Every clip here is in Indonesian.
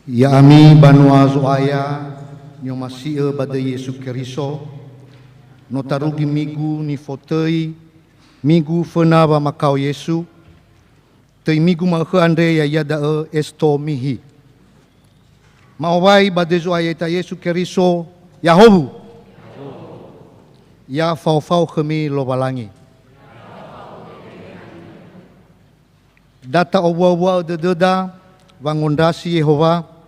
Ya ami banua zoaya nyo masih bada Yesu Keriso no tarugi migu ni fotei migu fena ba makau Yesu tei migu ma andre ya yada esto mihi mawai bada zoaya ta Yesu Keriso Yahobu ya fau kami lobalangi data owa dededa wangondasi Yehova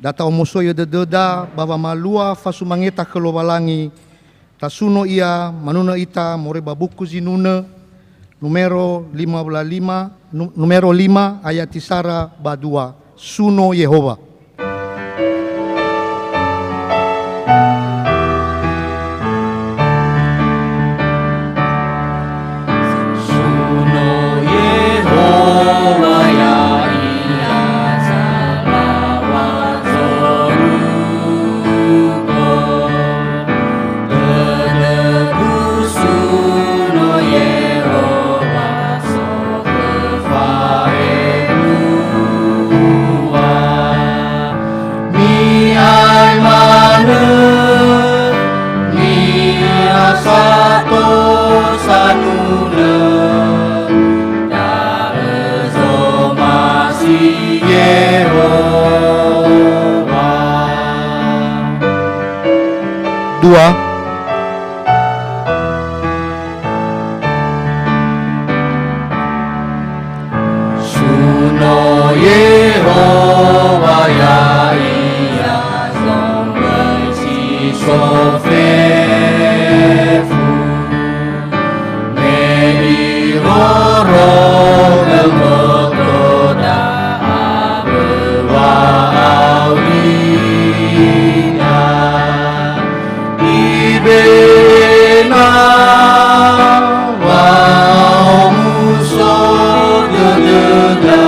data omusoyo dededa baba malua fasumangeta kelobalangi tasuno ia manuna ita moreba buku zinuna numero 5 ayat tisara badua suno Yehova. Dua Suno Yehova ya ia zombel si sofefu Medi roro gemotoda abewa awina Ibena wa muso dededa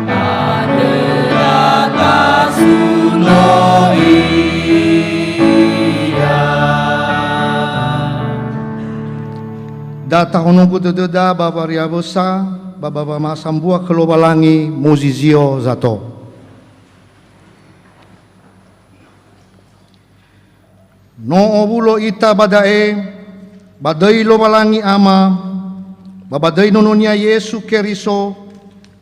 ada tasuno iya data honogu dededa baba riabosa baba masambua kelobalangi muzizio zato no obulo ita badae badai lobalangi ama babadai nononia Yesu Keriso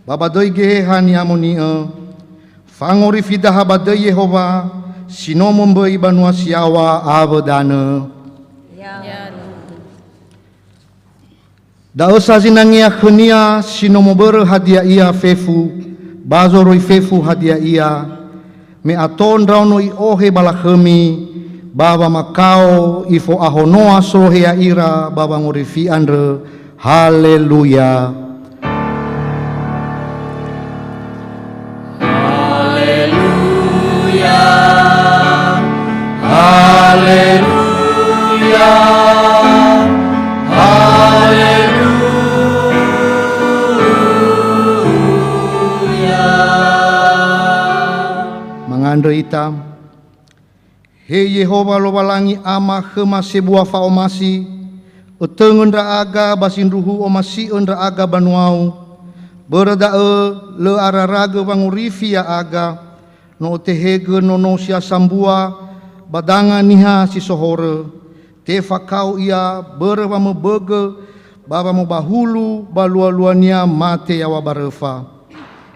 babadai gehani amonia fangori fidah badai Yehova sino membai banua siawa abadana da osa zinangia khenia sino mober hadiah ia fefu bazoroi fefu hadiah ia me aton rauno i ohe balakhemi Baba makau ifo ahonoa sohea ira baba ngorifi andre haleluya Haleluya Haleluya Haleluya mangandre itam He Yehova lobalangi ama khema sebuah fa omasi utengen ra aga basin ruhu omasi endra aga banuau berda le araraga bangurifi ya aga no tehege no sia sambua badanga niha si sohore te fakau ia berwa mebege baba mo bahulu balua-luania mate ya wabarefa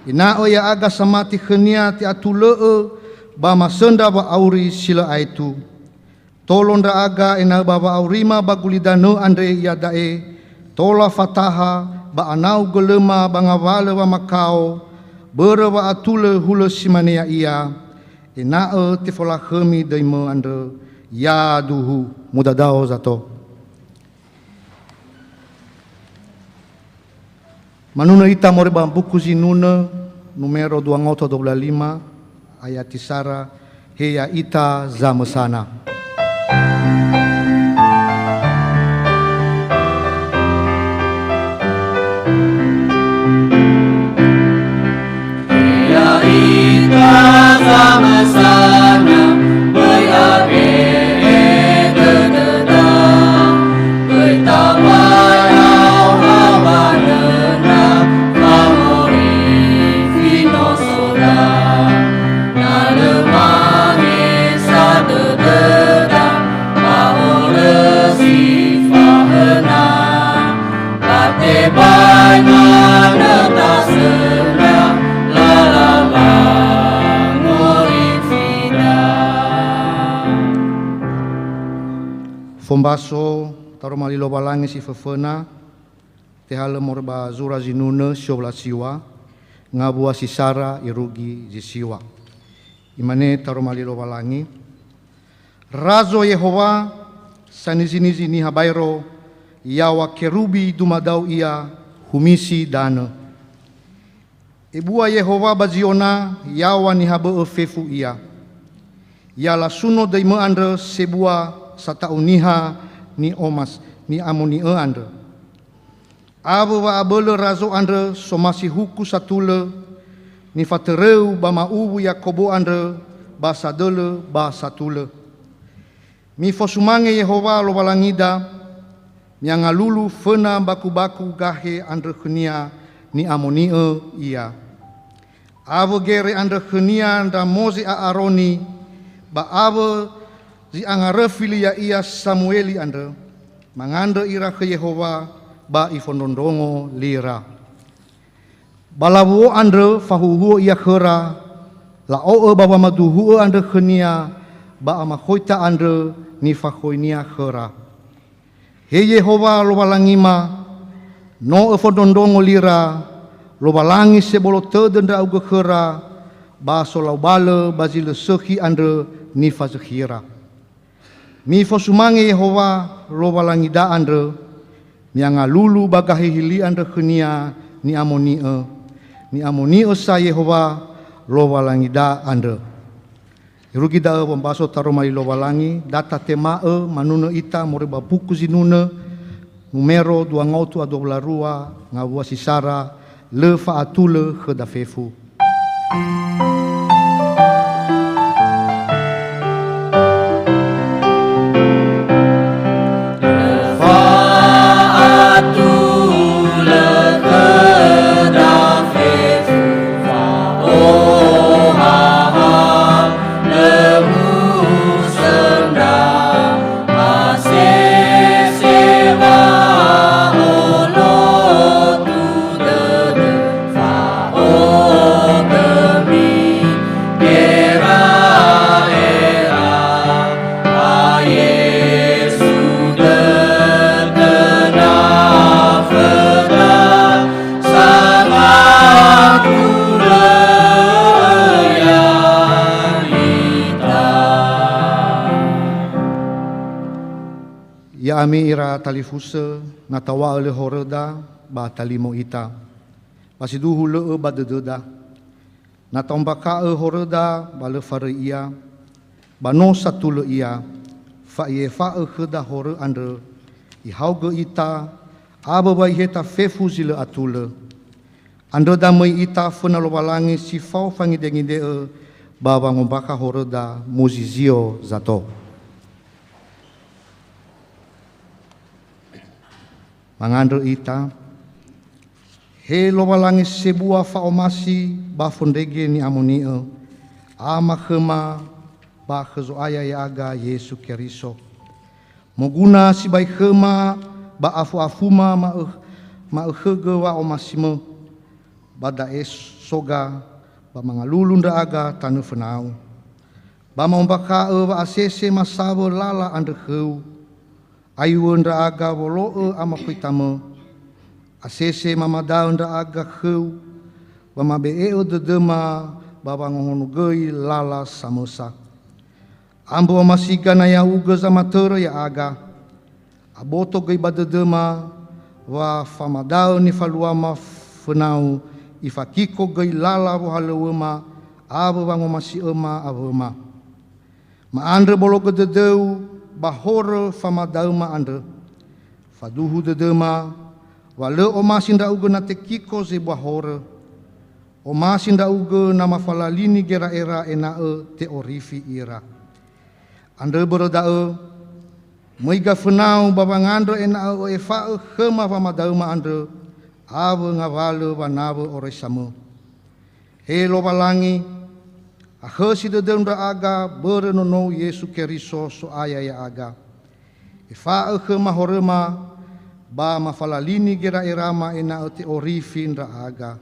ina ya aga samati khenia ti atule Bama senda ba auri sila aitu tolon da aga ena baba aurima bagulidano andre yadae tola fataha ba anau gelema bangawale wa makau berwa atule hule simania ia ena tifola khemi daimo andre ya duhu mudadao zato manuna ita moreba buku zinuna numero 225 ayat tisara heya ita zamesana heya ita zamesana beyabe dededa betawai hawanena famori fino soda baso taruh mali loba langi si fefena tehala morba zura zinuna siobla siwa ngabua si sara irugi jisiwa imane taruh mali loba langi razo Yehova sanizinizi ni habairo yawa kerubi dumadau ia humisi dana ibua Yehova baziona yawa ni habe fefu ia yala suno dai me andre sebua sata uniha ni omas ni amoni andre aba wa abele razo andre somasi huku satule ni fatereu bama ubu Yakobo andre basa dele basa tule mi fosumange Yehova lo balangida nyanga lulu fena baku-baku gahe andre khnia ni amoni ia aba gere andre khnia nda mozi a aroni ba aba zi angarefili ya ia Samueli andre mangande ira ke Yehova ba ifondondongo lira balawo andre fahuhu ia khera la o baba maduhu andre khnia ba ama khoita andre ni fakhoinia khera he Yehova lo balangima no ifondondongo lira lo balangi sebolo tedenda uga khera ba solau bale bazile sekhi andre ni fazakhira mi fosumange Yehova lo balangida andre mianga lulu bagahi hili andre khnia ni amoni sa Yehova lo balangida andre irugi da pembaso taromai lo balangi data tema manuna ita moriba buku zinuna numero 212 ngawua sisara le faatule khedafefu ya ami ira talifusa natawa ole horeda ba talimo ita pasiduhu le ba dededa natombaka horeda ba le fare ia ba no satu le ia fa ye fa kheda hore andre i hauge ita aba ba heta fefu zile atule andre damai ita funa lo balangi si fau fangi dengide ba ba ngombaka horeda muzizio zato mangandro ita he lo balangi sebua faomasi ba fondege ni amoni ama khema ba khezo aya yaga Yesu Keriso moguna si bai khema ba afu-afuma ma khege wa omasimo bada soga ba mangalulu nda aga tanu fenau ba mombaka ba asese masabo lala ande kheu ayu ndra aga wolo ama kuitama asese mama da ndra aga kheu bama be de dema baba ngono gei lala samosa ambo masika na ya uga zamatero ya aga aboto gei badedema wa famadao ni faluama fenau ifakiko gei lala bo halewema abo bango masi ema abema ma andre bolo gededeu bahore famadauma ande faduhu dedema wale omasinda uge nate kiko ze bahore omasinda uge nama falalini gera era ena te orifi ira ande beroda meiga fenau babangando ena efa khema famadauma ande ave ngavale banave oresamo helo balangi akhasi de dendra aga berenono Yesu Keriso so aya ya aga ifa khema horema ba mafalalini gera irama ena te orifin ra aga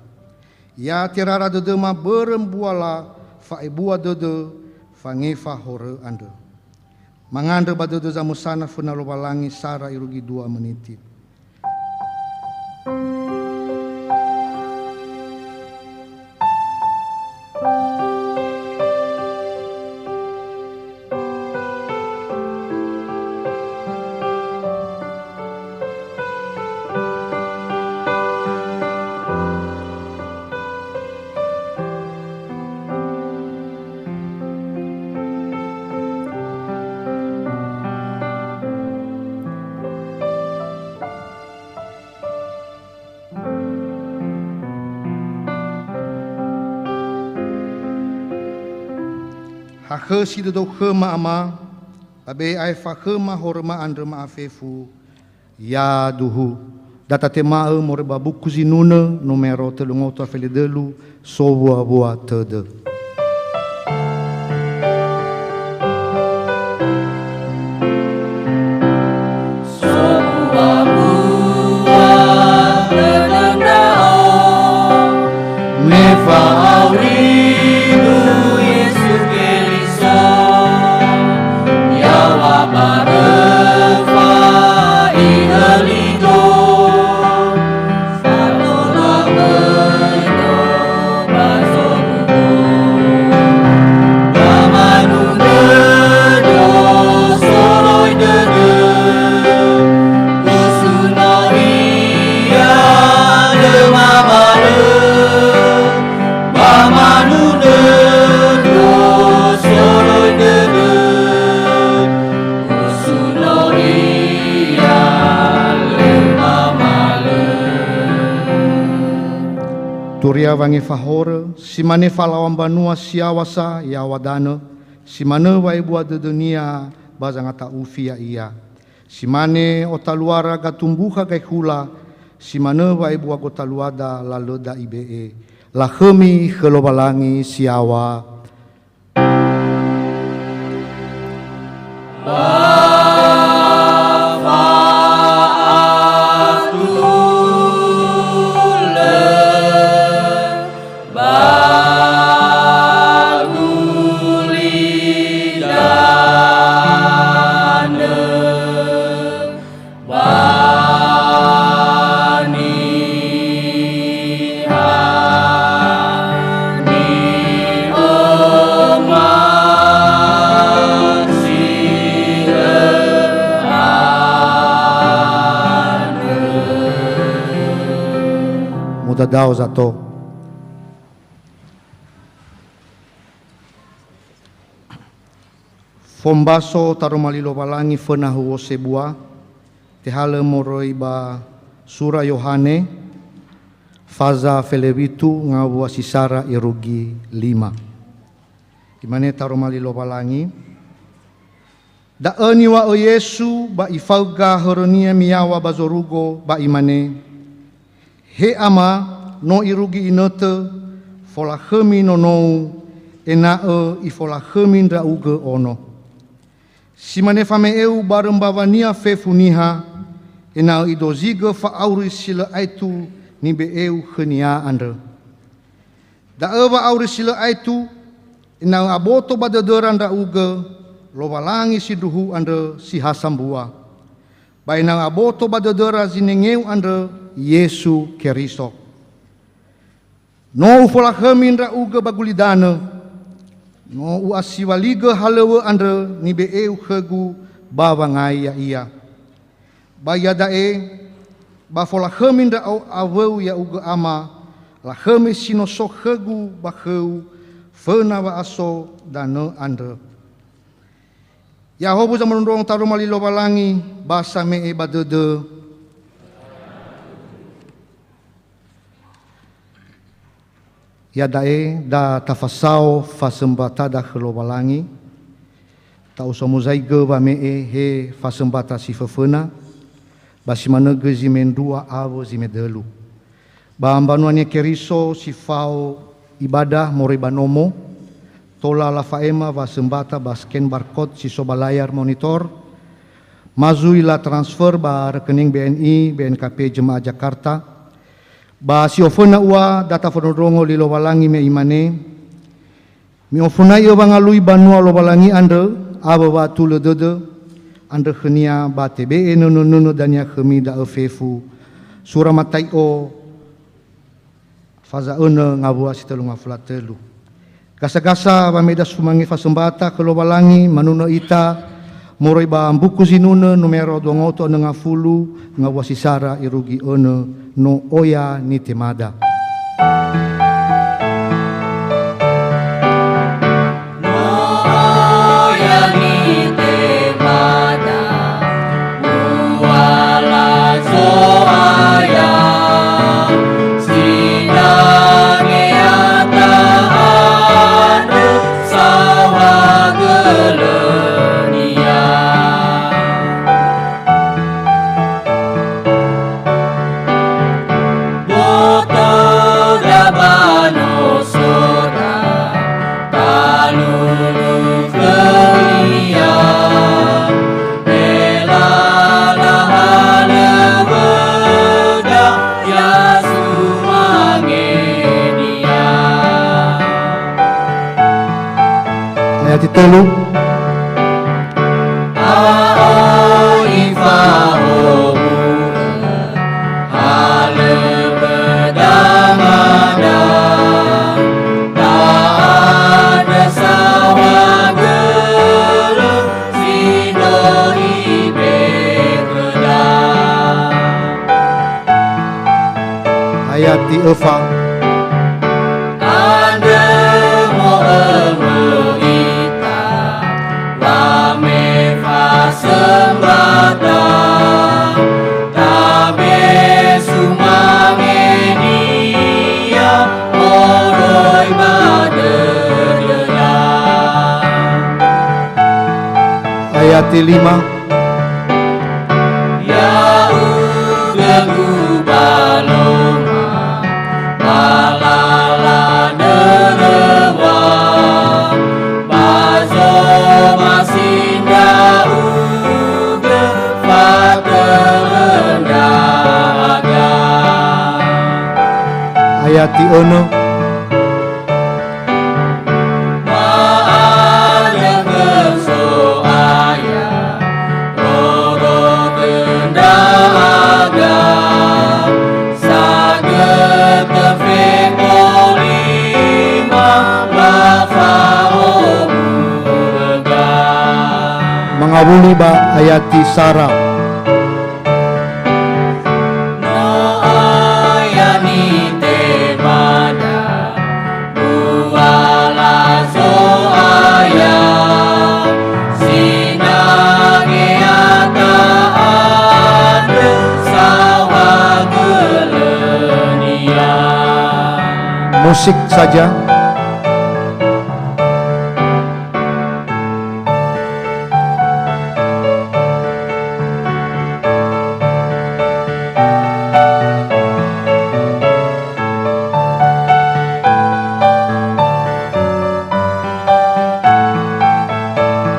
ya tirara de dema berembuala fa ibua de fa ngefa hore ande mangandre badede zamusana funa lobalangi sara irugi 2 meniti. Hakhe si do khema ama abe ai fa khema horma andre ma afefu ya duhu data tema more babuku zinuna numero telungoto afele delu sowa boa tede. Turia wangi fahore, simane falawam banua siawasa ya wadana, simane wa ibu ada dunia bazangata ufia ia, simane otaluara gatumbuha kai hula, simane wa ibu agotaluada laloda ibe, lahemi kelobalangi siawa. Mudadao zato. Fombaso tarumalilo balangi fenahu sebua tehale moroi ba sura Yohane faza felebitu ngawa sisara irugi 5. Imane tarumalilo balangi da eni wa o Yesu ba ifauga horonia miawa bazorugo ba imane he ama no irugi inote fola khemi no no ena ifola khemi ndra uge ono simane fame eu bareng bavania fefuniha ena idozige fa auri sila aitu ni be eu khenia andre da eva auri sila aitu ena aboto badadoran ndra uge lobalangi siduhu andre si hasambua baina aboto badadora zinengeu andre Yesu Keristo. No ufola khemindra uga bagulidana. No uasiwaliga halewe andre nibe eu khegu bawangai ya ia. Bayadae bafola khemindra aweu ya uga ama la khemi sinoso khegu bakheu fena wa aso dana andre. Yahobu zaman rong tarumali lobalangi basa me badede ya dae da tafasau fasembata da khlobalangi ta usomuzaiga ba me he fasembata sifefena basimana gezimendua avo zimedelu ba ambanuane keriso sifau ibadah moribanomo tola la faema va sembata ba scan barcode si soba layar monitor mazui la transfer ba rekening BNI BNKP Jemaah Jakarta ba si ofona ua data fonodrongo li lobalangi me imane mi ofona iyo bangalui banua lobalangi ande aba ba tule dede ande khenia ba tebe nono danya khemi da efefu sura matai o faza una ngabua sitelu ngafulatelu gasa-gasa ba meda sumangi fasembata kelobalangi manuna ita moroi ba buku sinuna numero 2 ngafulu ngawasi sara irugi one no oya ni temada. Ayat telu ayat di Eva ayat 5 ya udah baloma balala derewa bazo masinda uga faterenda aga ayat 6 mengabuli ba ayati Sarah no ayani te bada buala so aya sinage ata ade sawa gelenia musik saja.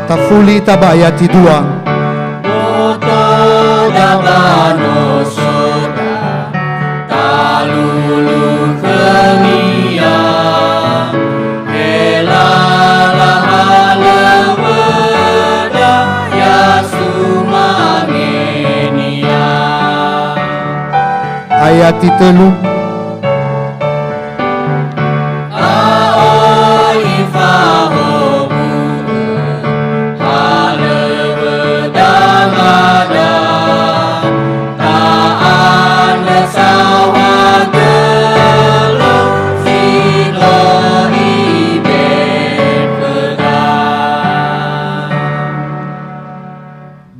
Tafuli tabayati 2 Boto dabano soda talulu kenia helala haleweda ya sumangenia ayati 3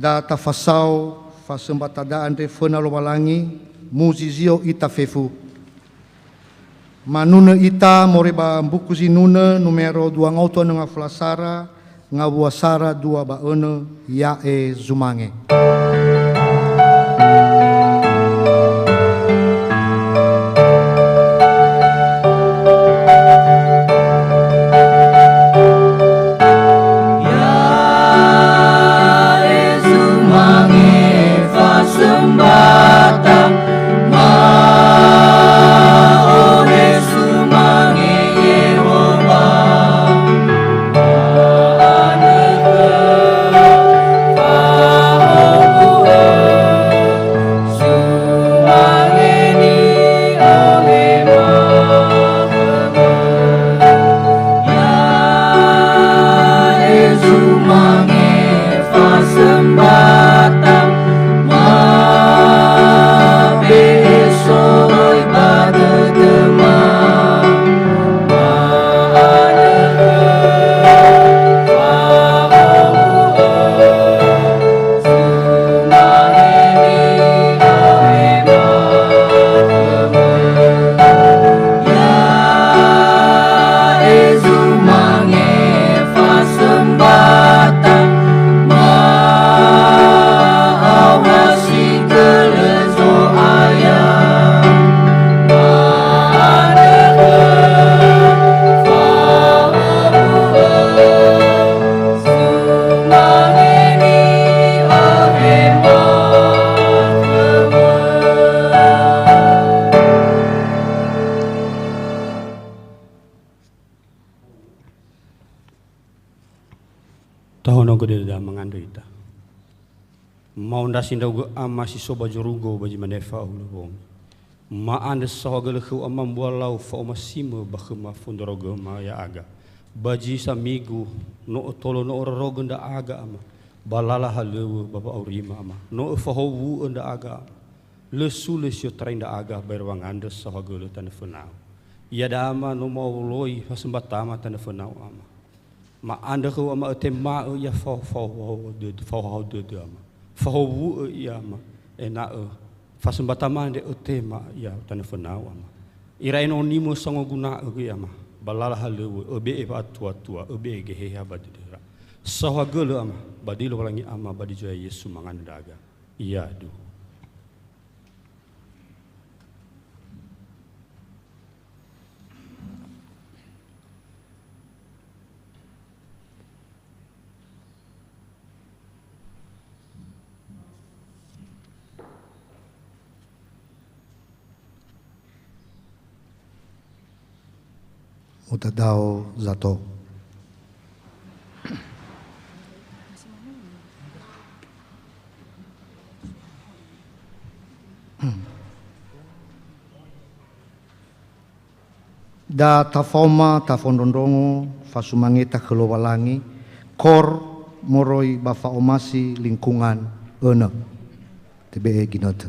data fasau fasembatadaan refena lobalangi muzizio ita fefu manuna ita moreba buku zinuna numero 2 ngauto nga flasara ngabuasara 2 baene yae zumange Yehova, Anda sindaw ama si soba jurugo baji manefa ulubong. Ma anda sohagala khu amam bualau fa omasima bakhma fundoroga ma ya aga. Baji samigu no tolo no ororoga nda aga ama. Balala halewa baba aurima ama. No fahowu nda aga. Le sulis yo train nda aga berwang anda sohagala tanafenau. Ya dama no mau loi fasembatama tanafenau ama. Ma anda khu ama tema ya fa de ama. Fahowu ya ama. Ena Fasumbatama de utema ya tanafenau ama. Irain onimo songo guna ege ama. Balala halewe ebe eba tua ebe gehe abadira. Sahagele ama badilo walangi ama badijoya Yesu mangandaga. Iya du. Mutadao zato. Da tafoma tafondondongo fasumangeta kelowalangi kor moroi bafa omasi lingkungan ena TBE ginota.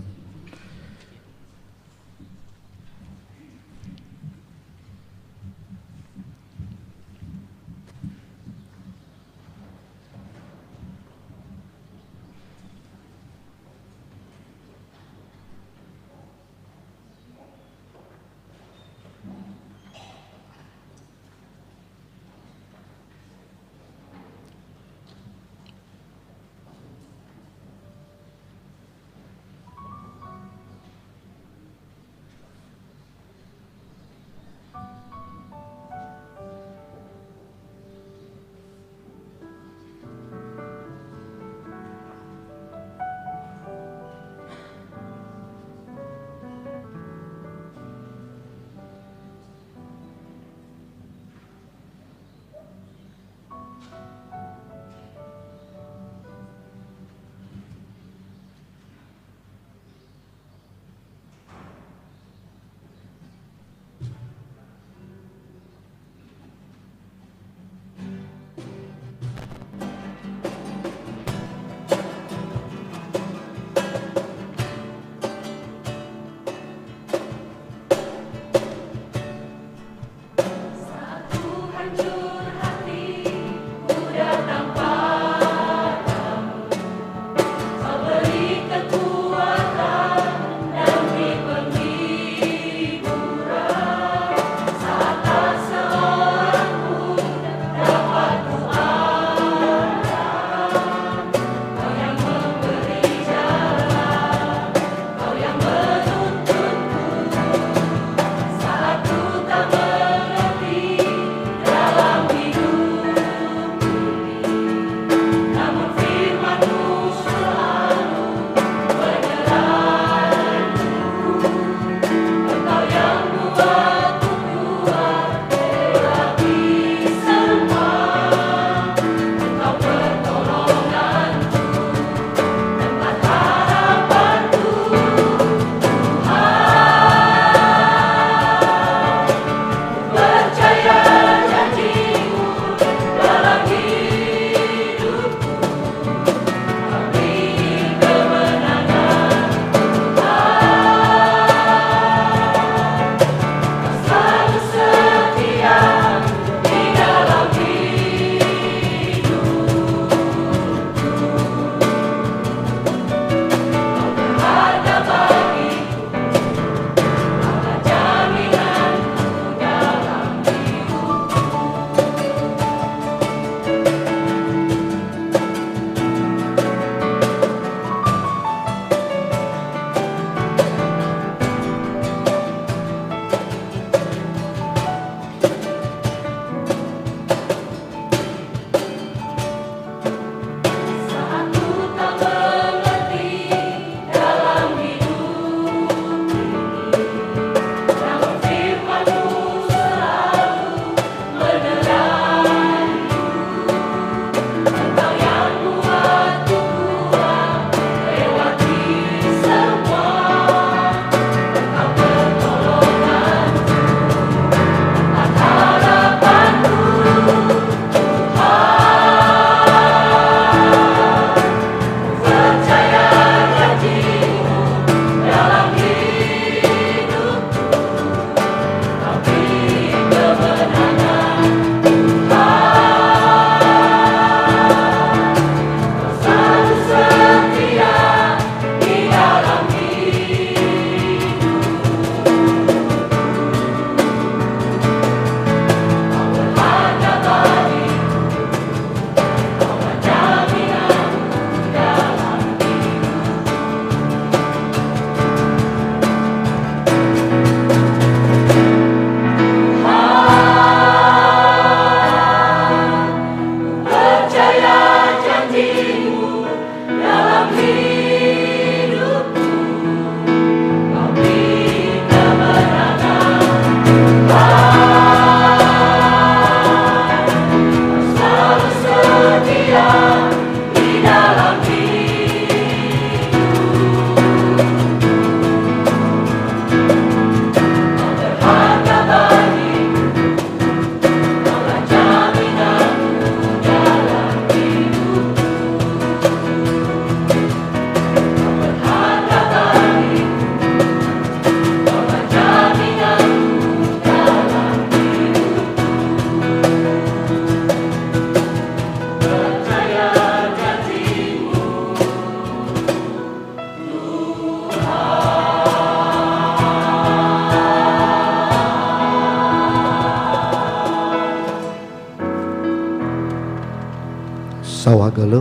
gelo.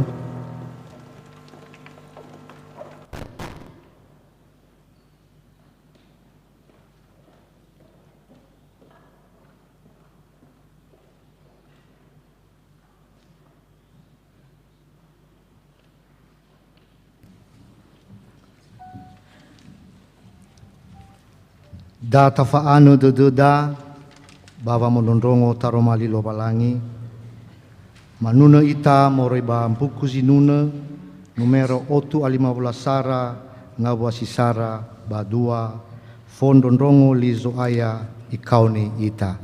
Da tafaano da bawa monondrongo taromali lobalangi manuna ita moreba buku zinuna numero 815 sara ngawasi sara badua fondondrongo lizo aya ikauni ita.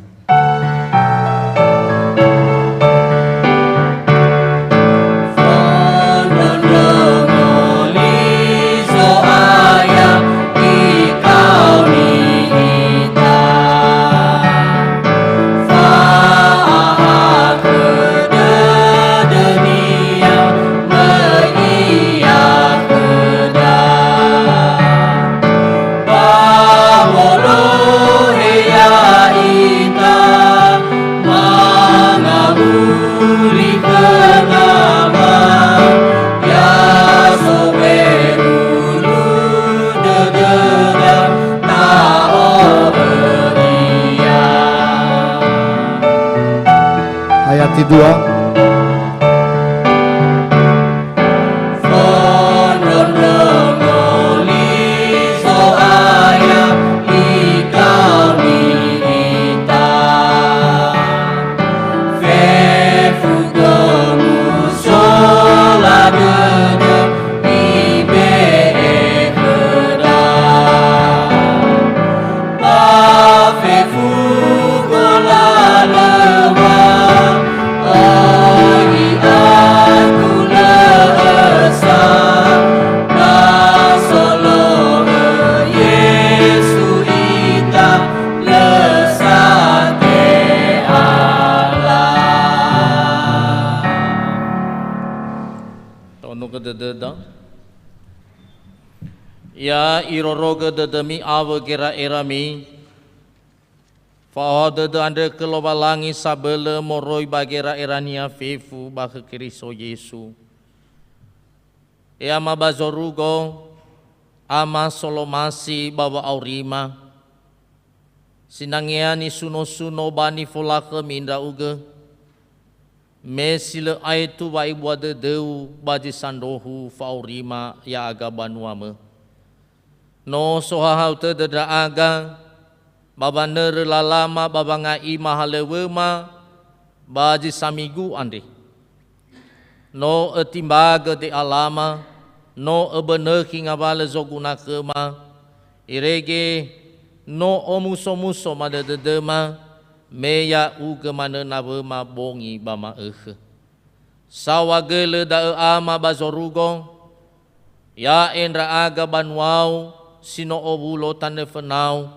Ayat 2. Ya iroroga demi awa kira erami Fahad ande kelobalangi sabele moroi bagera erania fefu bah Kristo Yesu. Ama bazorugo ama solomasi bawa aurima sinangiani suno bani folake minda uge mesile aitu wa ibu deu baji sandohu faurima ya aga banuame. No sohahau tedera aga baba nere lalama baba ngai mahalewema baji samigu ande. No etimbaga de alama no ebenehi ngabale zoguna kema irege no omuso mada dedema meya uge mana nabema bongi bama sawagele da ama bazorugo ya endra aga banwau sino obulo tane fenau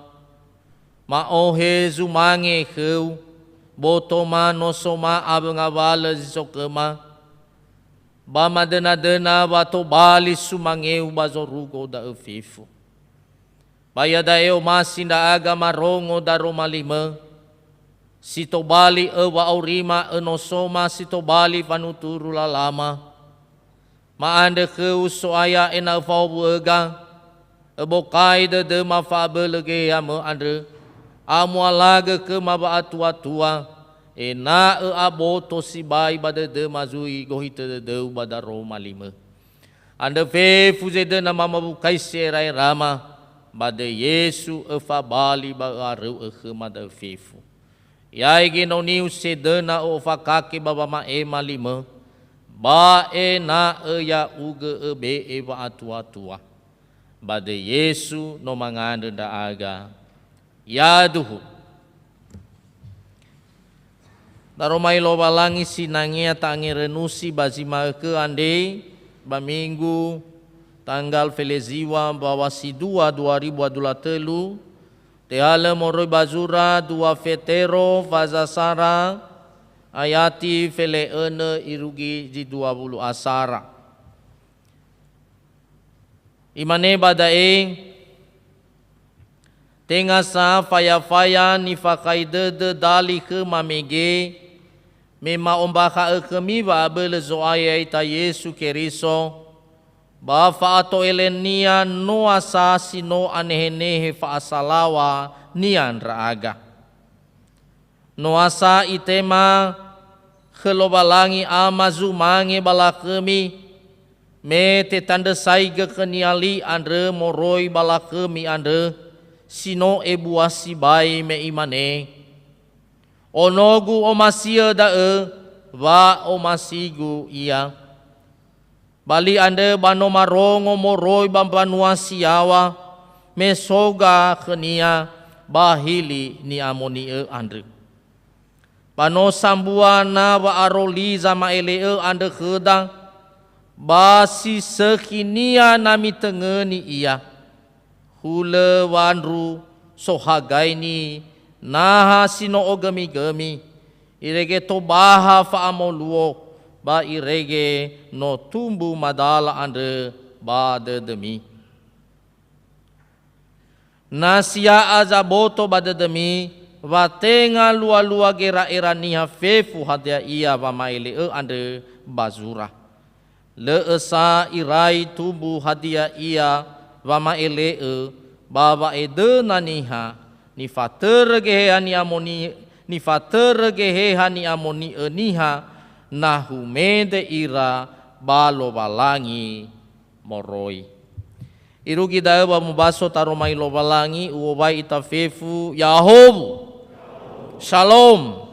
ma ohe zumange heu boto mano soma abengabala zisokema bama dena bato bali sumangeu bazorugo da efifu baya da eu masinda aga marongo da Roma 5 sito bali ewa aurima enosoma sito bali vanuturu lalama maande heu soaya ena fau buega ebokai de mafabelege ame andre amualaga ke maba atua ena aboto sibai bade de mazui gohite de bada Roma 5 ande fe fuzede na mama bukai serai rama bade Yesu efabali ba aru mada fefu yai gino niu sedena o fakake baba ma ema 5 ba ena ya uge ebe eba atua bade Yesu no mangande da aga yaduhu daromai lobalangi sinangia tangi renusi bazima ke ande baminggu tanggal feleziwa bawasi 2023 teale moroi bazura 2 fetero fazasara ayati fele ene irugi di 20 asara imane badae tenga sa faya ni fakaide de dali ke mamege Mema ombaka kami ba abele zoaya ita Yesu Keriso. Ba faato elenia no asa sino anehenehe fa asalawa nian raaga. No asa itema kelobalangi amazu mange bala kami. Me te tanda saiga keniali andre moroi bala kami andre. Sino ebuasi bai me imane. Onogu omasia dae wa omasigu ia. Bali ande bano marongo moroi bambanua siawa mesoga kenia bahili ni amoni ande. Bano sambuana wa aroli zama ele ande kedang basi sekinia nami tengeni ia. Hule wanru sohagaini naha sino ogemi-gemi irege to baha fa amoluo ba irege no tumbu madala ande ba dedemi nasia azaboto ba dedemi wa tenga lua-lua gera eraniha fefu hadia ia wa maile ande bazura le esa irai tumbu hadia ia wa maile baba ede naniha ni fater gehani amoni ni fater gehani amoni eniha nahu mede ira balo balangi moroi irugi dae ba mubaso taromai lo balangi uobai itafefu yahobu shalom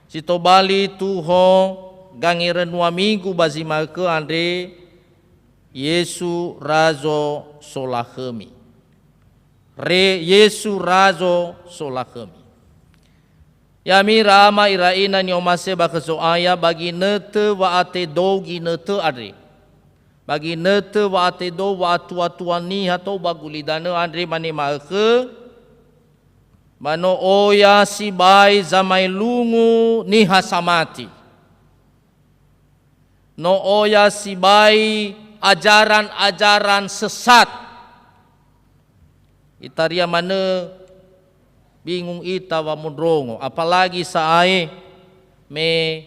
sitobali tuho gangiren wamigu bazima ke andre Yesu razo solahemi Re Yesu razo solakemi. Yami rama iraina ni omase bakaso aya bagi nete wa ate dogi nete adre. Bagi nete wa ate do wa atua ni hato bagulidane andre mani maeke. Mano oya si bai zamai lungu ni hasamati. No oya si bai ajaran-ajaran sesat. Itaria mana bingung ita wa mundrongo apalagi sae me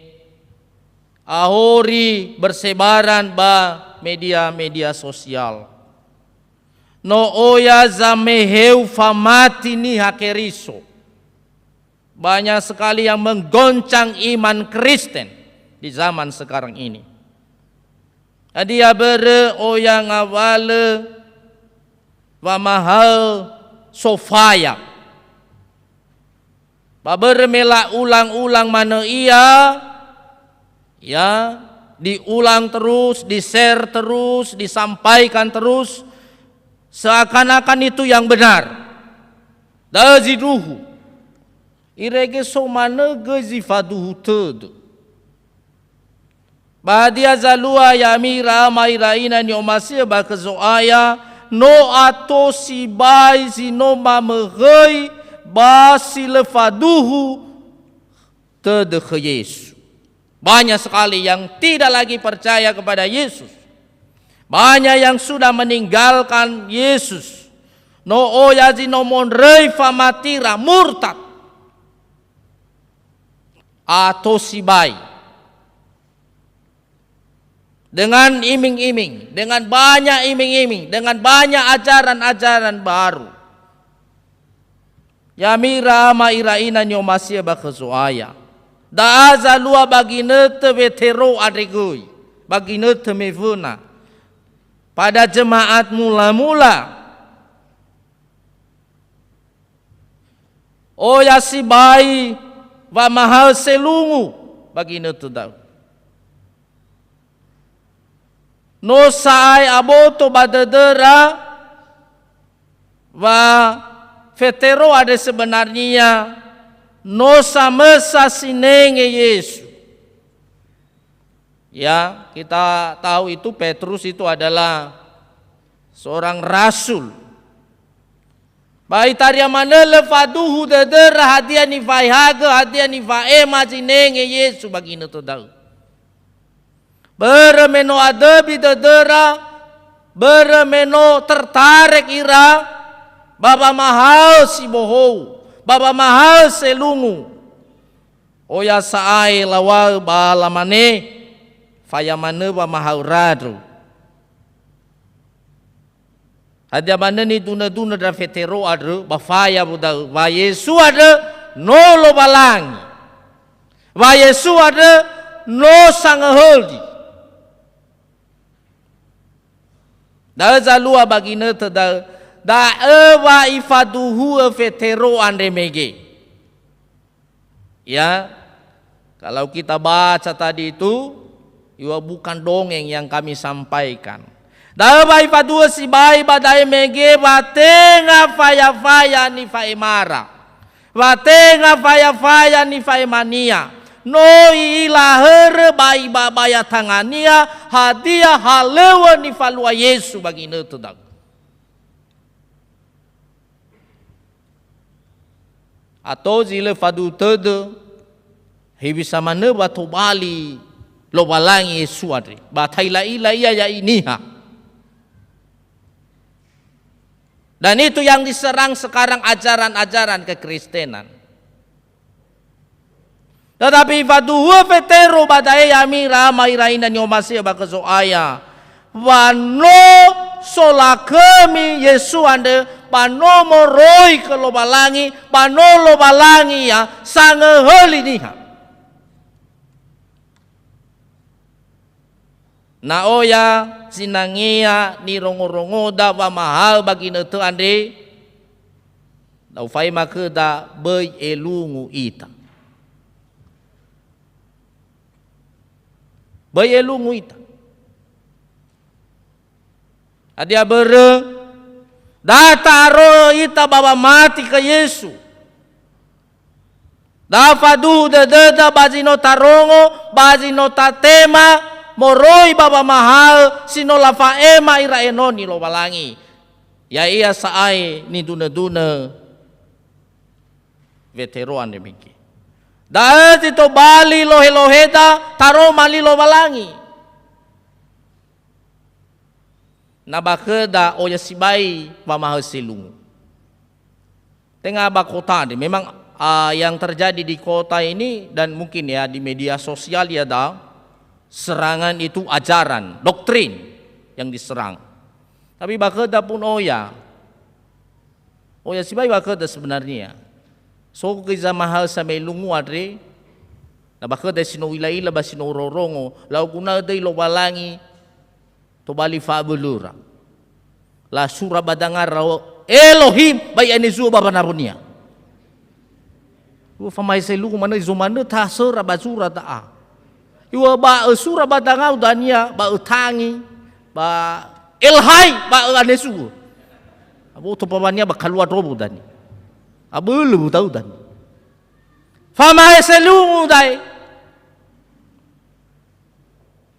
ahori bersebaran ba media sosial no oya zameheu famati ni hakeriso banyak sekali yang menggoncang iman Kristen di zaman sekarang ini adia bere oya ngawale wa mahal sofaya babermela ulang-ulang mana ia ya diulang terus di-share terus disampaikan terus seakan-akan itu yang benar daziduhu irege somane gezifaduhu tedu badia zalua yamira mairaina ni omasia bakazoaya no ato si bai si no mamehei basi lefaduhu tedekhe Yesus. Banyak sekali yang tidak lagi percaya kepada Yesus. Banyak yang sudah meninggalkan Yesus. No oyazi no monrei famatira murtad. Ato si bai. Dengan iming-iming, dengan banyak iming-iming, dengan banyak ajaran-ajaran baru. Yamira ma iraina nyomasia bakazoaya. Daaza lua bagi nete vetero adregui, bagi nete mevuna. Pada jemaat mula-mula. Oya si bai wa mahal selungu bagi nete dau. No saai aboto badedera wa vetero ada sebenarnya no samesa sinenge Yesus. Ya, kita tahu itu Petrus itu adalah seorang rasul. Baitaria mana lefaduhu dedera hadia ni faihaga hadia ni faema sinenge Yesus bagi neto dau. Beremeno adebi dedera, beremeno tertarik ira, baba mahal si bohou, baba mahal selungu. Oya saai lawa balamane fayamane wa mahauradu. Ada mana ni tuna da vetero ada ba faya buda wa Yesu ada no lo balangi. Wa Yesu ada no sangaholdi. Da zalua bagina tada da wa ifaduhu vetero ande mege. Ya, kalau kita baca tadi itu, bukan dongeng yang kami sampaikan. Dabai padua si bai badai mege batenga faya ni faimara. Batenga faya ni faimania. No ilaher bai babaya tangania hadiah halewa ni falua Yesu bagi netudak. Atau zile fadu tede hebi sama ne batu bali lo balangi Yesu adri. Batai la iya ya iniha. Dan itu yang diserang sekarang ajaran-ajaran kekristenan. Tetapi faduhu vetero badai amira mairaina nyomasi bakazo aya. Wano solakemi Yesu ande pano moroi ke lo balangi, pano lo balangi ya sange holi niha. Na oya sinangia ni rongo-rongo da wa mahal bagi netu ande da ufai make da bei elungu ita bei elungu ita adia bere da taro ita baba mati ke Yesu da fadu de bazino tarongo bazino tatema moroi baba mahal sino lafa ema ira enoni lo balangi ya ia saai ni duna veteroan demiki da itu bali lohe-loheda taro mali lo balangi nabakeda oya sibai pamahal silungu tengah bakota de memang yang terjadi di kota ini dan mungkin ya di media sosial ya dah serangan itu ajaran, doktrin yang diserang. Tapi bakeda pun oya sibai bakeda sebenarnya. So kiza mahal sampai lungu adre. Na bakeda sino ila basino rorongo, lau guna dei lo balangi to bali fabulura. La sura badangar rawo Elohim bai anizu babanarunia. Lu famai selu mana zumane ta sura basura ta. Iwa ba sura badangau dania ba utangi ba elhai ba anesu abu to pamania ba kalwa robu dani abu lu tahu dani fama selu dai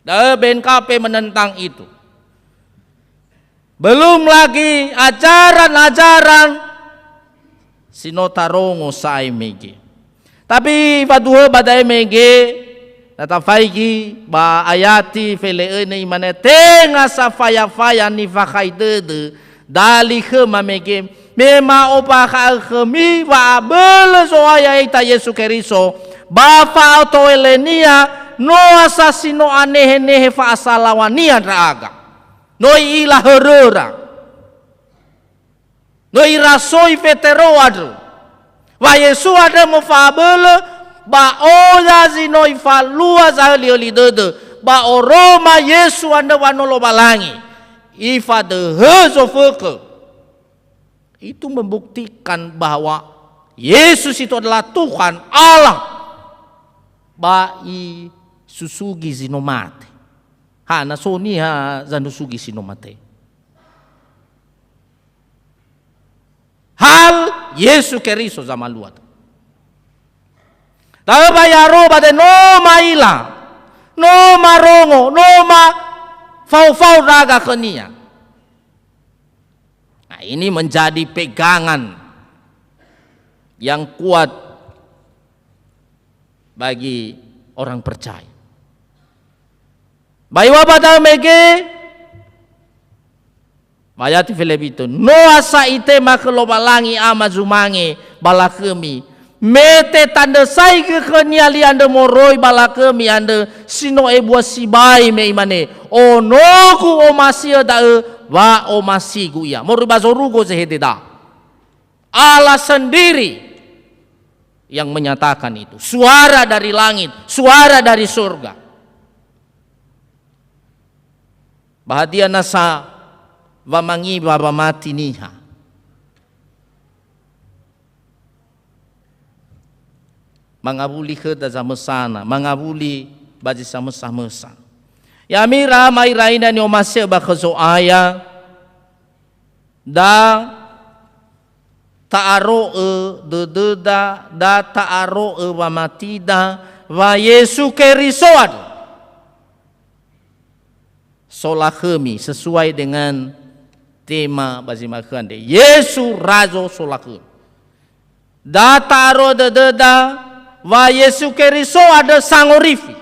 da BNKP menentang itu belum lagi ajaran-ajaran sinotarongo sai mege tapi faduhe badai mege Natafaigi ba ayati fele ene imane tenga safaya ni fakhaidede dali khema mege mema opa khami wa bele so aya ita Yesu Keriso ba fa auto elenia no asasino anehe fa asalawania raaga no ila herera no irasoi vetero adu wa Yesu ada mo fa bele ba oya zino ifalua za lioli dede ba oroma Yesu anda wanolo balangi ifa de hezofuke itu membuktikan bahwa Yesus itu adalah Tuhan Allah ba i susugi zino mate ha nasoni ha zanusugi zino mate hal Yesu Keriso zaman luat tahu bayaro bade no maila, no marongo, no ma fau raga kenia. Nah, ini menjadi pegangan yang kuat bagi orang percaya. Baywa pada mege, bayati filebito. No asa ite makelo balangi ama zumange balakemi. mete tanda sai ke keniali anda moroi balake mi anda sino buat sibai me imane onoku o masia da wa o masigu ia moroi bazorugo sehede da. Allah sendiri yang menyatakan itu, suara dari langit, suara dari surga. Bahagia nasa wa mangi wa mati niha. Mangabuli ke da zamesana, mangabuli baji samesa-mesa. Ya mira mai raina ni omasya ba khazo aya da ta'aro de da ta'aro wa matida wa Yesu kerisoad. Solakemi sesuai dengan tema baji makan de Yesu razo solakemi. Da ta'aro de da wa Yesu keriso ada sangorifi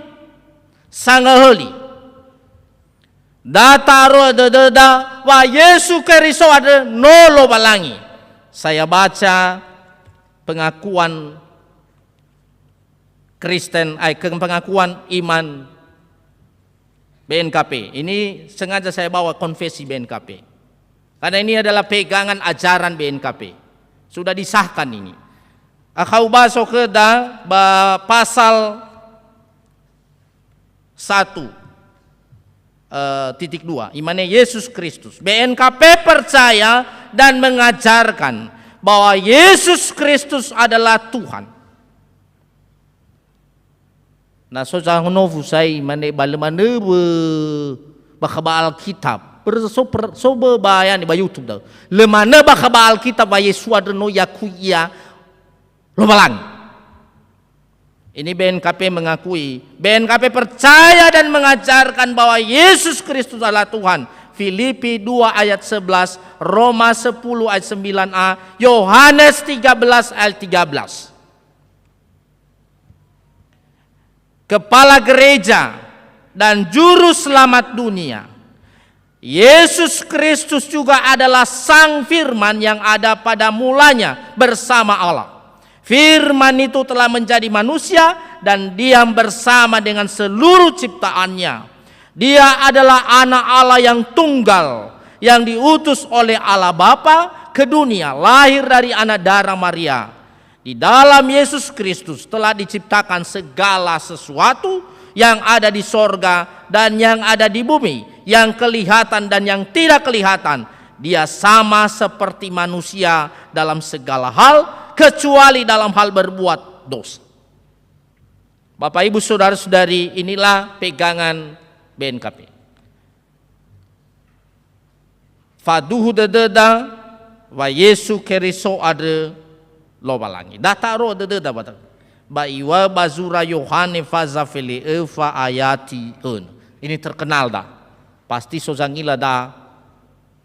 sangaholi dataro ada wa Yesu keriso ada nolo balangi. Saya baca pengakuan Kristen pengakuan iman BNKP. Ini sengaja saya bawa konfesi BNKP karena ini adalah pegangan ajaran BNKP, sudah disahkan ini. Akau baso ke da pasal 1:2 imane Yesus Kristus. BNKP percaya dan mengajarkan bahwa Yesus Kristus adalah Tuhan. Nah, so jangan novu saya imane balemane bakaba Alkitab. So bebayan di YouTube dah. Lemana bakaba Alkitab ba Yesus adeno yakuya lobalang. Ini BNKP mengakui. BNKP percaya dan mengajarkan bahwa Yesus Kristus adalah Tuhan. Filipi 2 ayat 11, Roma 10 ayat 9a, Yohanes 13 ayat 13. Kepala gereja dan juru selamat dunia, Yesus Kristus juga adalah Sang Firman yang ada pada mulanya bersama Allah. Firman itu telah menjadi manusia dan diam bersama dengan seluruh ciptaannya. Dia adalah anak Allah yang tunggal, yang diutus oleh Allah Bapa ke dunia, lahir dari anak darah Maria. Di dalam Yesus Kristus telah diciptakan segala sesuatu yang ada di sorga dan yang ada di bumi, yang kelihatan dan yang tidak kelihatan. Dia sama seperti manusia dalam segala hal, kecuali dalam hal berbuat dosa. Bapak Ibu Saudara-saudari, inilah pegangan BNKP. Faduhu dededa wa Yesu keriso ada lobalangi. Dataro dededa batang. Ba iwa bazura Yohane fazafili eva ayati un. Ini terkenal dah. Pasti sozangila dah.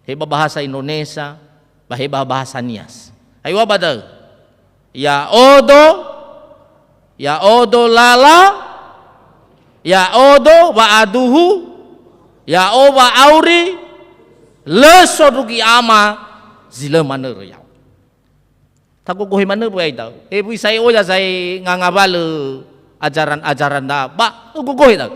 Heba bahasa Indonesia, baheba bahasa Nias. Ayo badal. Ya odo lala, ya odo wa aduhu, ya o wa auri, lesodugi ama zile mana ya. Takut gohe mana buai tau. Ibu saya oja saya ngangabal ajaran-ajaran dah. Ba, gohe tau.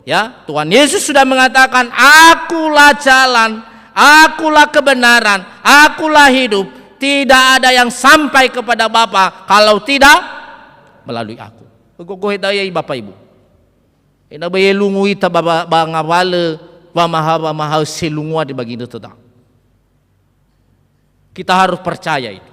Ya, Tuhan Yesus sudah mengatakan, akulah jalan, akulah kebenaran, akulah hidup. Tidak ada yang sampai kepada Bapa kalau tidak melalui aku. Gogohe daya Bapak Ibu. Ina baye lungu ita bangawale wa maha selungua di baginda teda. Kita harus percaya itu.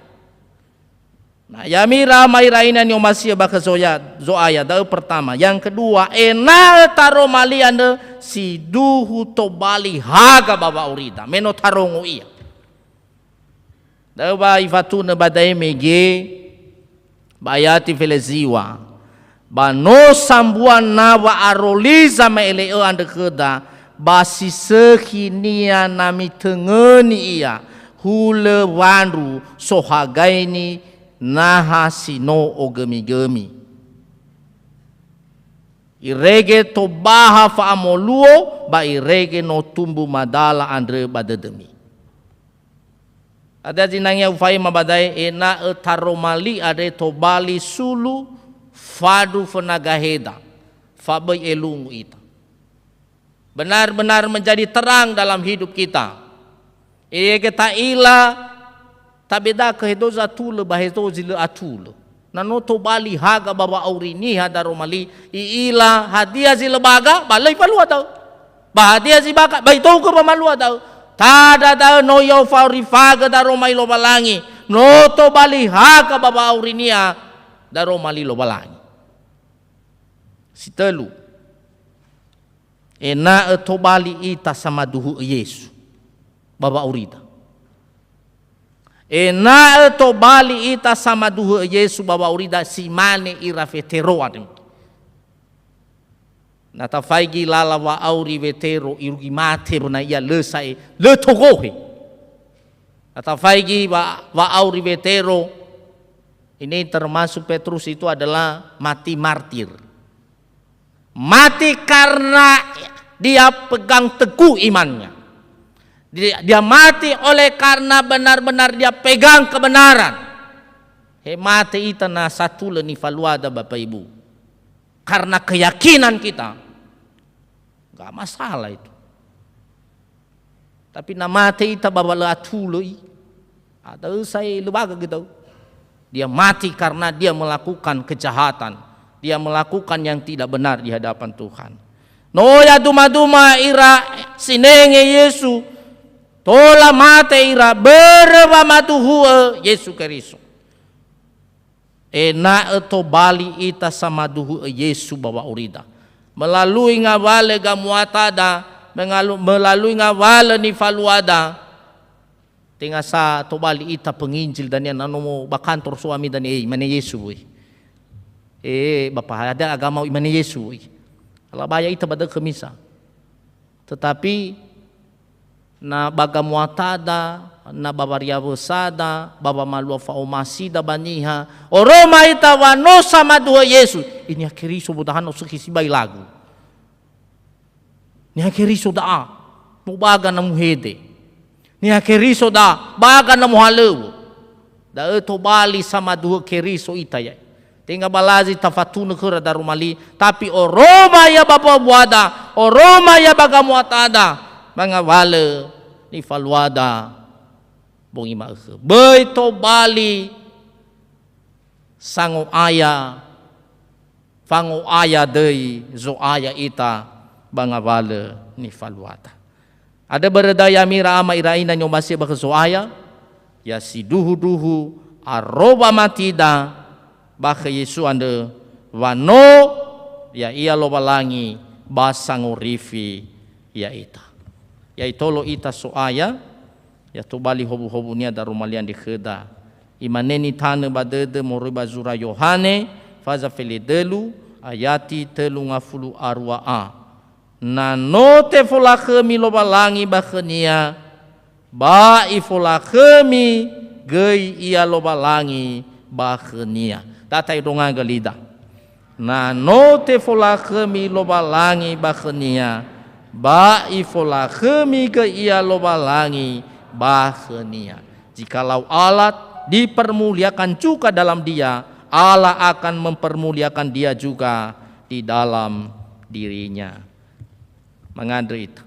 Nah, yamira mairaina ni omasia baka zoaya da pertama. Yang kedua, ena taro malianda si duhu tobali haga baba urida. Meno tarongo iya. Dawa ifatu na badai mege bayati feleziwa bano sambuan nawa aroliza maeleo ande keda basi sekinia nami tengeni iya hule wanru sohagaini naha sino ogemi-gemi irege to baha fa amoluo ba irege no tumbu madala andre badedemi. Ada jinangnya ufai mabadai ena taromali ade tobali sulu fadu fenagaheda fabai elungu ita. Benar-benar menjadi terang dalam hidup kita. Ia kita ila tabeda kehedoza tule bahedo zile atule. Nanoto bali haga baba aurini hada romali ila hadia zile baga balai palu atau bahadia zi baga baito ke pamalu atau tada da no yo fauri faga da romai lo balangi noto bali haga baba aurinia da romali lo balangi. Sitelu ena etobali ita sama duhu Yesu baba urida. Ena etobali ita sama duhu Yesu baba urida si mane ira vetero adem. Nata faigi lala wa auri vetero irugi mate bona ia lesai le togohe. Nata faigi wa auri vetero ini termasuk Petrus itu adalah mati martir. Mati karena dia pegang teguh imannya. Dia mati oleh karena benar-benar dia pegang kebenaran. Mati itu na satu leni faluada Bapak Ibu. Karena keyakinan kita. Gak masalah itu. Tapi na mati itu bawa latuloi. Ada saya lebaga gitu. Dia mati karena dia melakukan kejahatan. Dia melakukan yang tidak benar di hadapan Tuhan. Noya duma-duma ira sinenge Yesu. Tola mate ira berba matuhu Yesu Kristo. Ena eto bali ita sama duhu Yesu bawa urida. Melalui ngawale gamuatada, melalui ngawale ni faluada. Tinggal sa to bali ita penginjil dan yang nanomo bakantor suami dan mana Yesu. Bapak ada agama iman Yesus. Allah bayar itu pada kemisa. Tetapi na bagamuatada, na babaria besada, baba malua faomasida baniha. Oroma ita wano sama dua Yesus. Ini akhiri subudahan usukisi bayi lagu. Ini akhiri sudah mubaga na muhede. Ini akhiri sudah baga na muhalew. Da eto bali sama dua keriso ita ya. Tinggal balazi tafatuna kera darumali tapi oroma ya bapa buada oroma ya bagamuatada mangawale ni faluada bongi mahe beito bali sango aya fango aya dei zo aya ita bangawale ni faluada ada berdaya mira ama iraina nyomasi bakezo aya ya si duhu aroba matida baka Yesu ande wano ya ia lo balangi basango rifi ya ita ya itolo ita soaya ya to bali hobu-hobu nia darumalian di kheda imaneni tane badede moroi bazura Yohane faza feledelu ayati telunga fulu arwa a na note fola khemi lo balangi bakhenia ba ifola khemi gei ia lo balangi bakhenia tatai donga galida na note fola khemi lo balangi bakhenia ba ifola khemi ke ia lo balangi bakhenia. Jikalau Allah dipermuliakan juga dalam dia, Allah akan mempermuliakan dia juga di dalam dirinya. Mengandri itu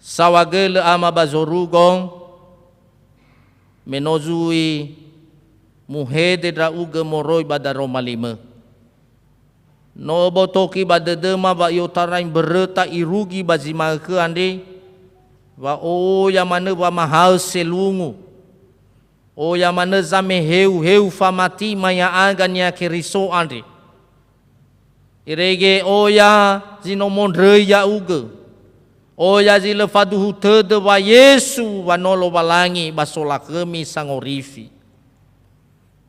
sawagele ama bazorugong menozui muhede dra uge moroi badaro malime no botoki badedema ba yotarain bereta irugi bazima ke ande wa o ya mana wa mahal selungu o ya mana zame heu famati maya aganya keriso ande irege o ya zinomondre ya uge o ya zile faduhu tede wa Yesu wa nolo balangi basola kemi sangorifi.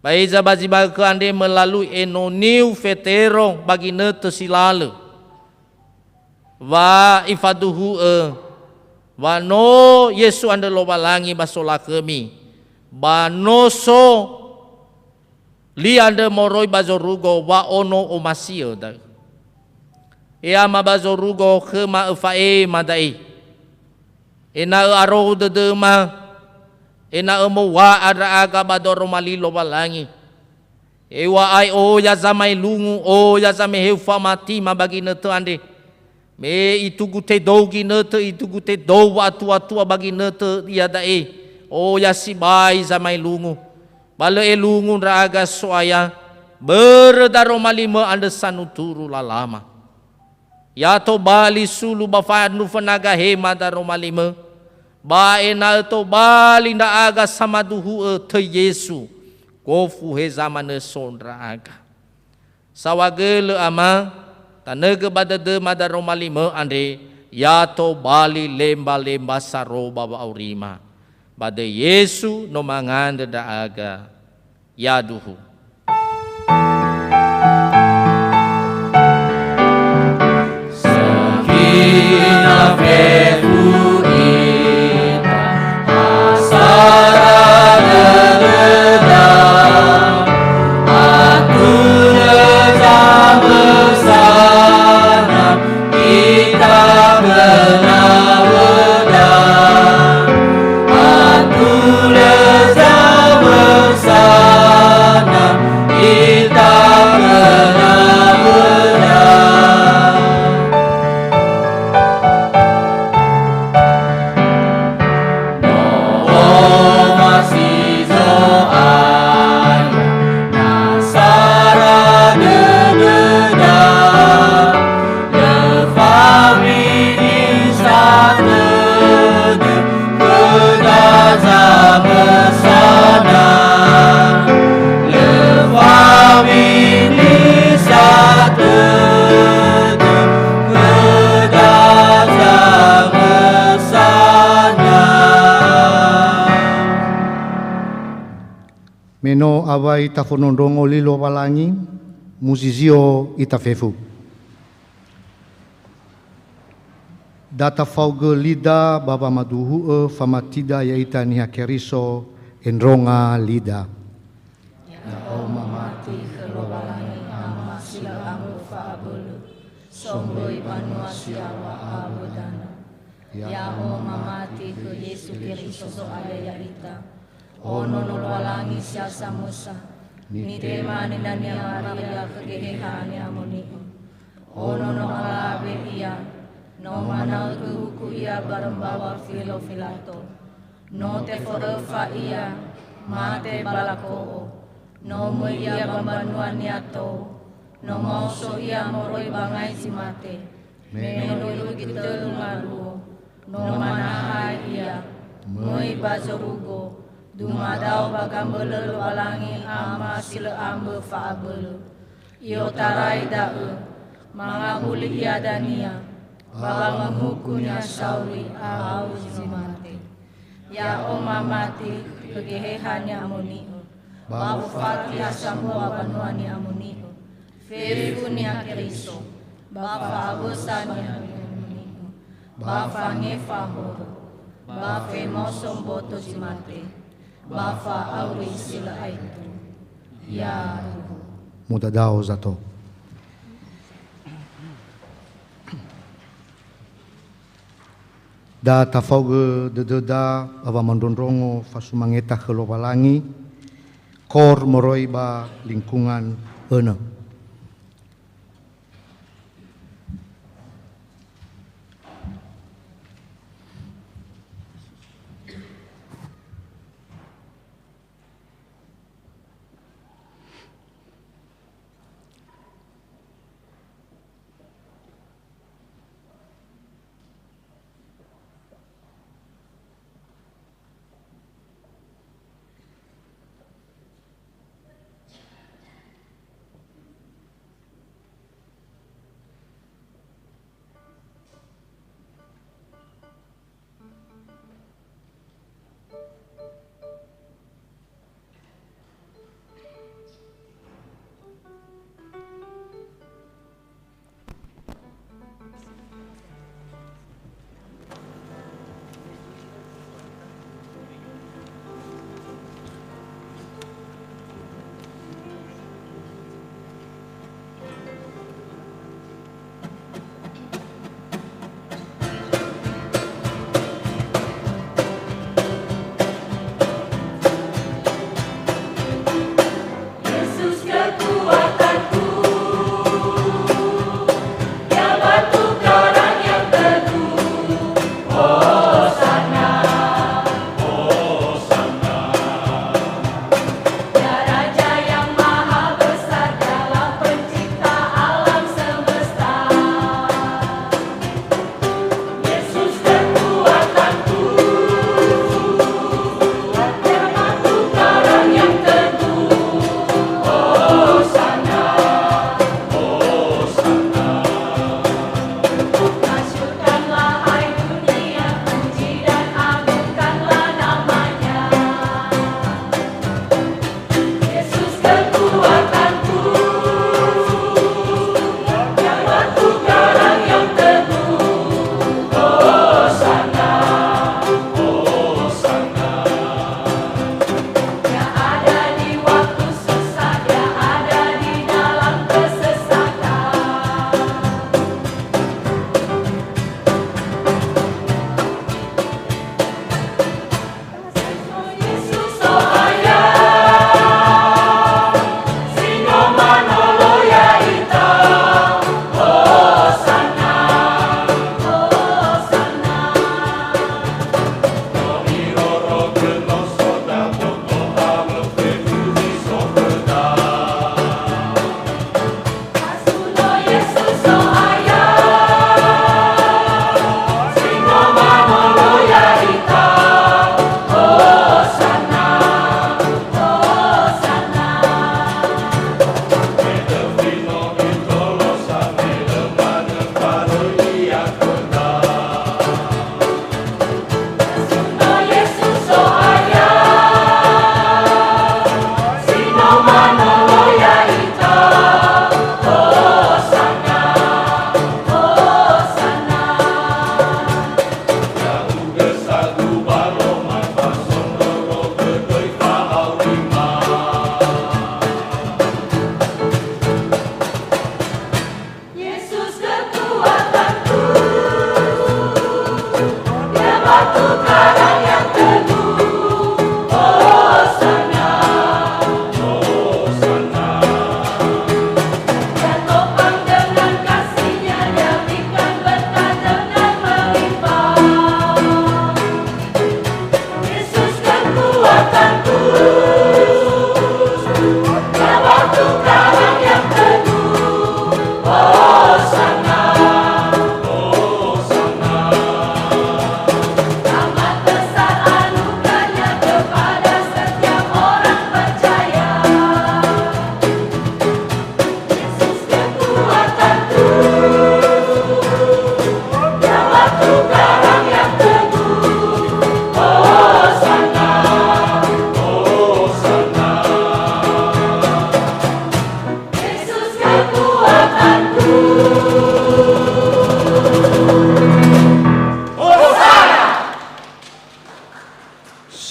Baiza bazi ke ande melalui enoniu vetero bagi nete silale. Wa ifaduhu wa no Yesu ande lo balangi basola kemi. Ba noso li ande moroi bazorugo wa ono omasio da. Ia mabazorugo khema ufae madai ena aro de ma ena mo wa ara aga badoro malilo balangi ewa ai o ya zamai lungu o ya zamai heu famati ma bagi neto ande me itu gute dogi neto itu gute do atu bagi neto dia dae o ya sibai zamai lungu bale elungu raga soaya berdaro malima ande sanuturu lalama ya to bali sulu bafanu fanaga hema daro malima ba ena to bali nda aga samaduhu te Yesu kofu he zamane sondra aga sawagele ama tanege badade madaro malima ande ya to bali lemba saroba ba aurima bade Yesu no mangande da aga ya duhu Sakina Fekuita Asara Leda Atura Bersana kita benaweda Atura Bersana kita benaweda Meno awai tafonondongo lilo walangi, musizio itafefu. Data fauge lida baba maduhu famatida yaita niha keriso enronga lida. Ya oma mati kelobalangi ama sila amu faabulu, somboi banua siawa abudana. Ya oma mati ke Yesu Keristo so aya yaita. Ono nolwalangi siasa Musa, ni tema ni Maria kegehani amoni. Ono no alabe ia, no mana uku ia barembawa filato. No te forefa ia, mate balako. No mo ia bambanuan niato, no mauso ia moroi bangai si mate. Menolu kita lungaru, no mana ia, moi bazorugo. Dumadau bagambele walangi ama sila ambe faabele. Iyo tarai da'e, mangahuli ia dania, bagang hukunya sauri au zimate. Ya oma mati, kegehehannya amuni. Babu fatia samua banuani amuni. Fefunia keriso, bafa abusanya amuni. Bafa ngefahoro, bafe mosom boto zimate. Bafa auri sila itu, ya Muda dao zato. Da tafauge dededa ava mandondrongo fasumangeta kelowalangi, kor moroi ba lingkungan ene.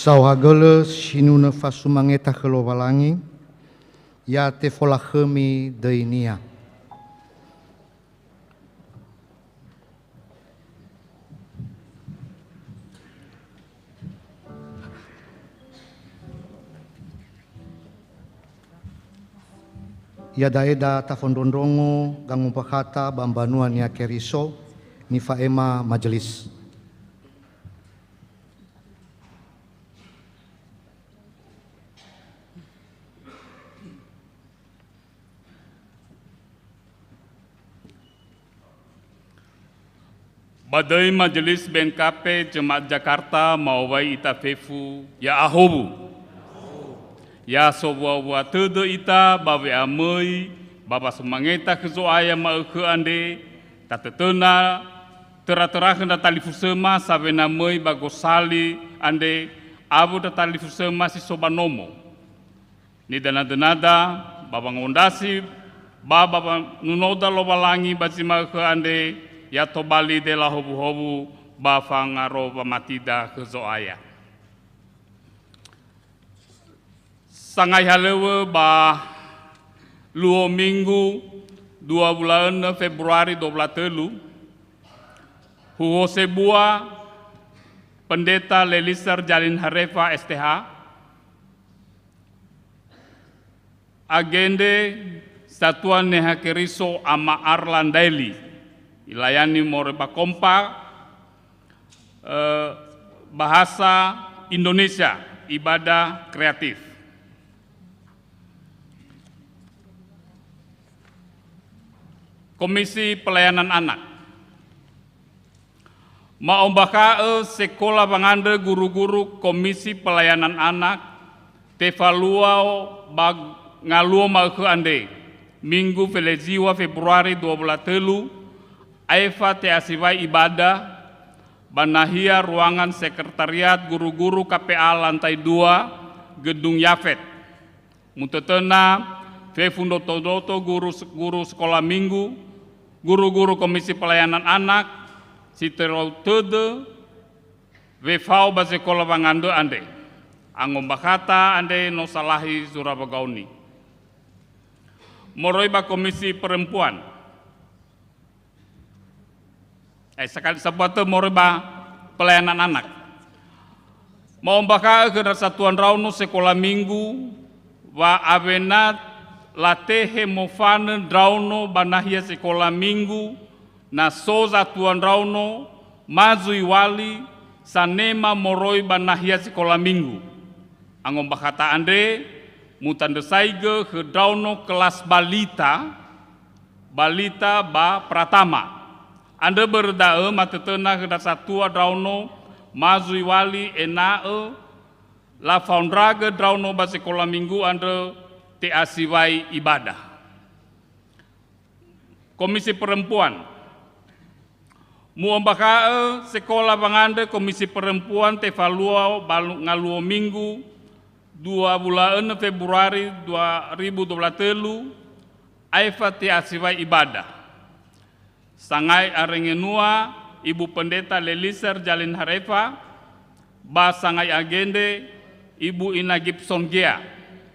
Sauhagele sinuna fasumangeta kelowalangi, ya te folahemi deinia. Ya daeda tafondondrongo gangumpakata bambanuan ya keriso ni faema majelis. Badai Majelis BNKP Jemaat Jakarta mawai ita fefu ya ahobu. Ya sobuwa tede ita bawe amei baba semangeta kezo aya mau ke ande tatetena tera-terakan da talifusema sabena mei bagosali ande abu da talifusema si sobanomo. Ni dana-denada baba ngondasi baba nunoda lobalangi basi mau ke ande ya tobali de la hobu-hobu ba fangaro ba matida ke zoaya. Sangai halewe ba luo minggu 2 bulan Februari 2023 huho sebua Pendeta Lelisar Jalin Harefa STH agende Satuan Neha Keriso ama Arlan Daily ilayani moreba kompa bahasa Indonesia ibadah kreatif. Komisi Pelayanan Anak maombaka sekolah bangande guru-guru Komisi Pelayanan Anak tevaluau bag ngaluo mau ke ande Minggu Feleziwa Februari 2023 Aifa te asiwai ibadah banahia ruangan sekretariat guru-guru KPA lantai 2 Gedung Yafet. Mutetena fefundo todoto guru sekolah minggu, guru-guru Komisi Pelayanan Anak, siterau tede, wefau ba sekolah bangando ande. Angombakata ande no salahi Surabagauni. Moroiba Komisi Perempuan. Sekali sebuah moreba pelayanan anak. Mau baka ke Satuan Rauno sekolah minggu wa avenat latehe mofane Rauno banahia sekolah minggu na so Satuan Rauno mazui wali sanema moroi banahia sekolah minggu. Angom bakata ande mutande saige ke Rauno kelas balita ba pratama. Anda berdae matetena kedah Satua Drauno mazui wali enae la faundrage Drauno ba sekolah minggu anda te asiwai ibadah. Komisi Perempuan muombakae sekolah bangande Komisi Perempuan te valuau ngaluo minggu 2 bulan Februari 2023 aifa te asiwai ibadah. Sangai arengenua Ibu Pendeta Lelisar Jalin Harefa, ba sangai agende Ibu Ina Gibson Gea,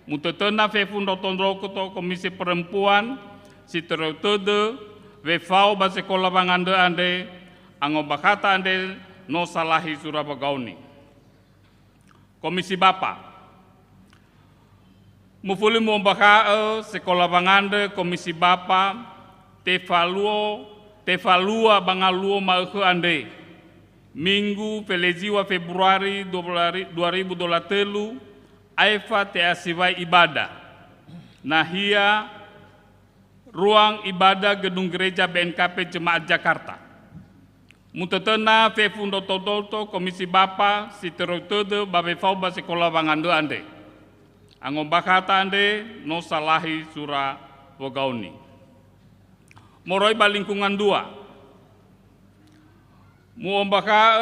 mutetena fefundo tondro koto Komisi Perempuan, siterotode, wefau ba sekolah bangande ande, angobakata ande no salahi Surabagauni. Komisi Bapa mufuli mumbaka sekolah bangande Komisi Bapa tefalua bangaluo maeke ande Minggu Feleziwa Februari 2023 aifa te asivai ibadah nahia ruang ibadah gedung gereja BNKP Jemaat Jakarta. Mutetena fefundo toto Komisi Bapa si terotede babe fauba sekolah bangande ande. Angom bakata ande no salahi Surabagauni. Moroi ba lingkungan 2. Muombaka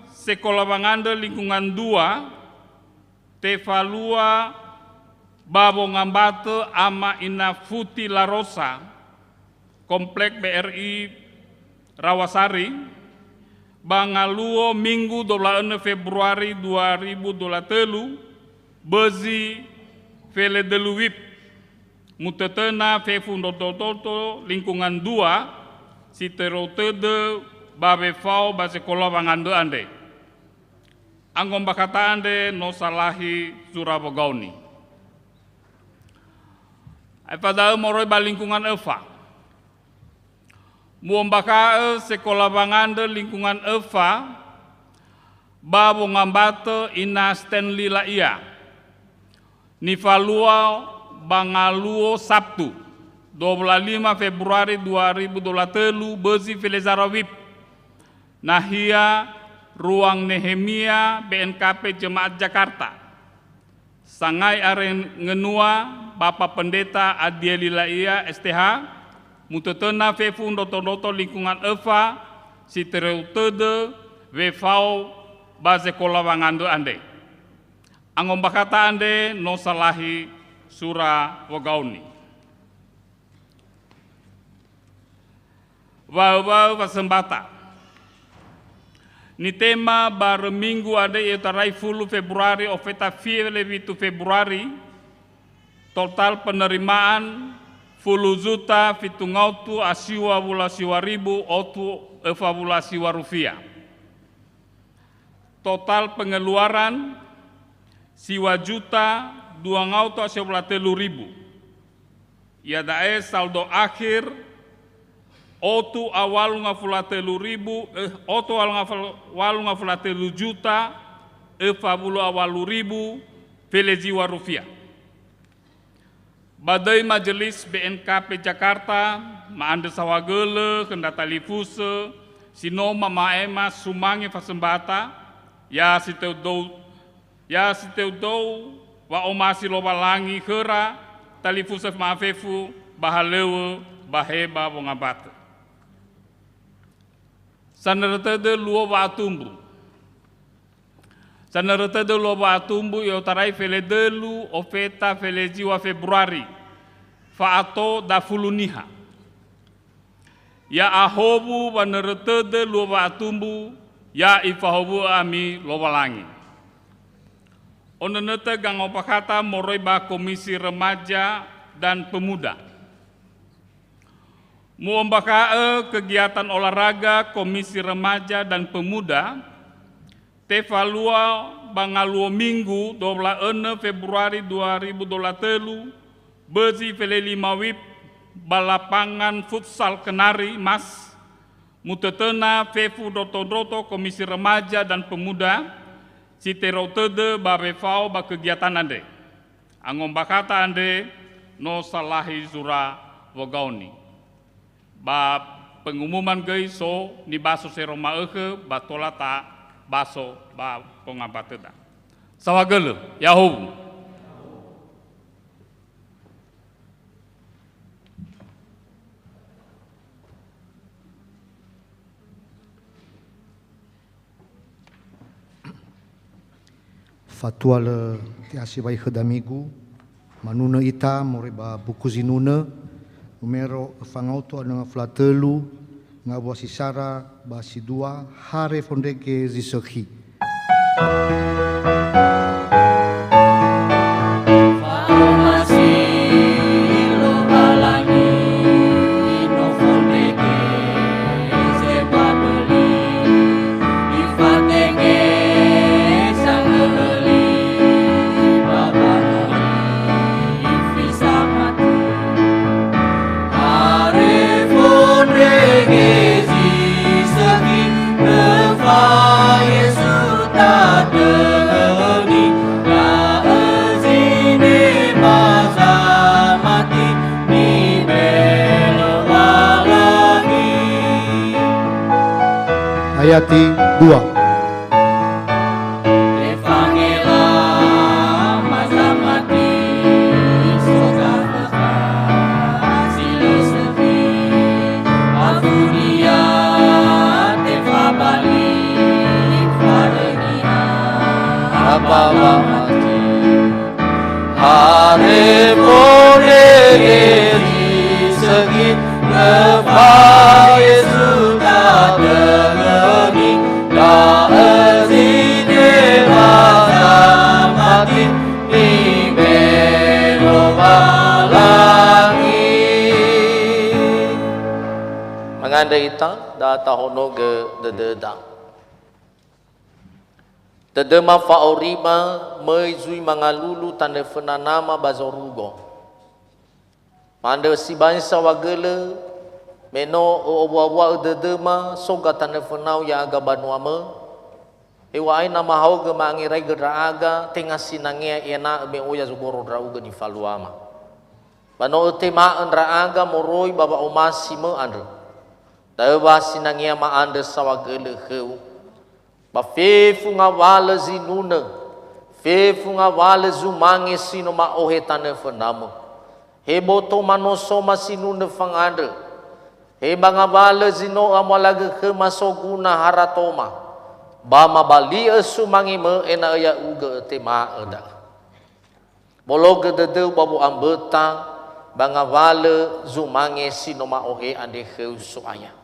sekolah bangande lingkungan 2 tefalua babo ngambate ama ina Futi La Rosa Komplek BRI Rawasari bangaluo Minggu 26 Februari 2023 bezi vele deluwip mutetena fefundo toto lingkungan 2 si terotede babe fau ba sekolah bangande ande anggom bakata ande no salahi Surabagauni. Pada moroi ba lingkungan Eva muombaka sekolah bangande lingkungan Eva babo ngambate ina Stanley Laia nifalua bangaluo Sabtu 25 Februari 2023 bezi Felezarawip nahia ruang Nehemia BNKP Jemaat Jakarta sangai aren ngenua Bapak Pendeta Adieli Laia STH mutetena fefundo toto lingkungan Eva si tereutede wefau baze kola bangande ande angom bakata ande no salahi Surabagauni. Wau pasembata ni tema bar minggu ade etarai 10 Februari ofeta 2 Februari total penerimaan 10 juta fitungautu asiwa bulasiwa ribu otu evabulasiwa rupiah. Total pengeluaran siwa juta 2 ngautu asiwa ribu. Ya dae saldo akhir otu awal ngafulatelu ribu otu awal ngafulatelu juta evabulu awalu ribu velejiwa rupiah. Badai Majelis BNKP Jakarta, maande sawagele, kendata lifuse, sinoma maema sumangi fasembata, ya siteudou, wa omasi lobalangi kera, talifuse maafefu, bahalewe, baheba wongabate. Saneretede luo wa atumbu. Saneretede luo wa atumbu yotarai feledelu ofeta felejiwa Februari. Faato da fuluniha. Ya ahobu waneretede luo wa atumbu ya ifahobu ami lowalangi. Onenete gangopakata moroiba Komisi Remaja dan Pemuda. Muombakae kegiatan olahraga Komisi Remaja dan Pemuda tefalua bangaluo Minggu 26 Februari 2023 bezi vele 5 wip balapangan futsal Kenari Mas mutetena fefu doto Komisi Remaja dan Pemuda si terotede babefau ba kegiatan ande angom bakata ande no salahi Surabagauni. Ba pengumuman guys so ni baso seroma eke batola ta baso ba pengabateda sawagele yahobu fatwa le tiasi bai khadamigu manuna ita moriba buku zinuna numero fangauto anga flatelu ngabwa sisara basi 2 hare fondeke zisokhi. Ifa Hayati 2. Baba mati Hare pone geri segi Lepa Yesus tak dengeni Tak ezine masa mati Di belo balangi Mengandai ita Data hono ge dededang Tedema faorima meizui mangalulu tanda fenanama bazorugo. Pande si bangsa wagele meno owa-owa dedema soga tanda fenau ya aga banuama. Ewa ai nama hau ge mangirai geraga tengah sinangia ena me oya zugoro drauga di faluama. Bano tema andraaga moroi baba omasi me andre. Dawa sinangia ma ande sawagele heu. Ba fefu ngawala zinuna fefu ngawala zumange sino ma ohetane fenamo he boto manoso masinuna fangade he bangawala zino amalaga ke masoguna haratoma ba mabali sumange me ena ya uga tema eda bologa dede babu ambeta bangawala zumange sino ma ohe ande kheu suaya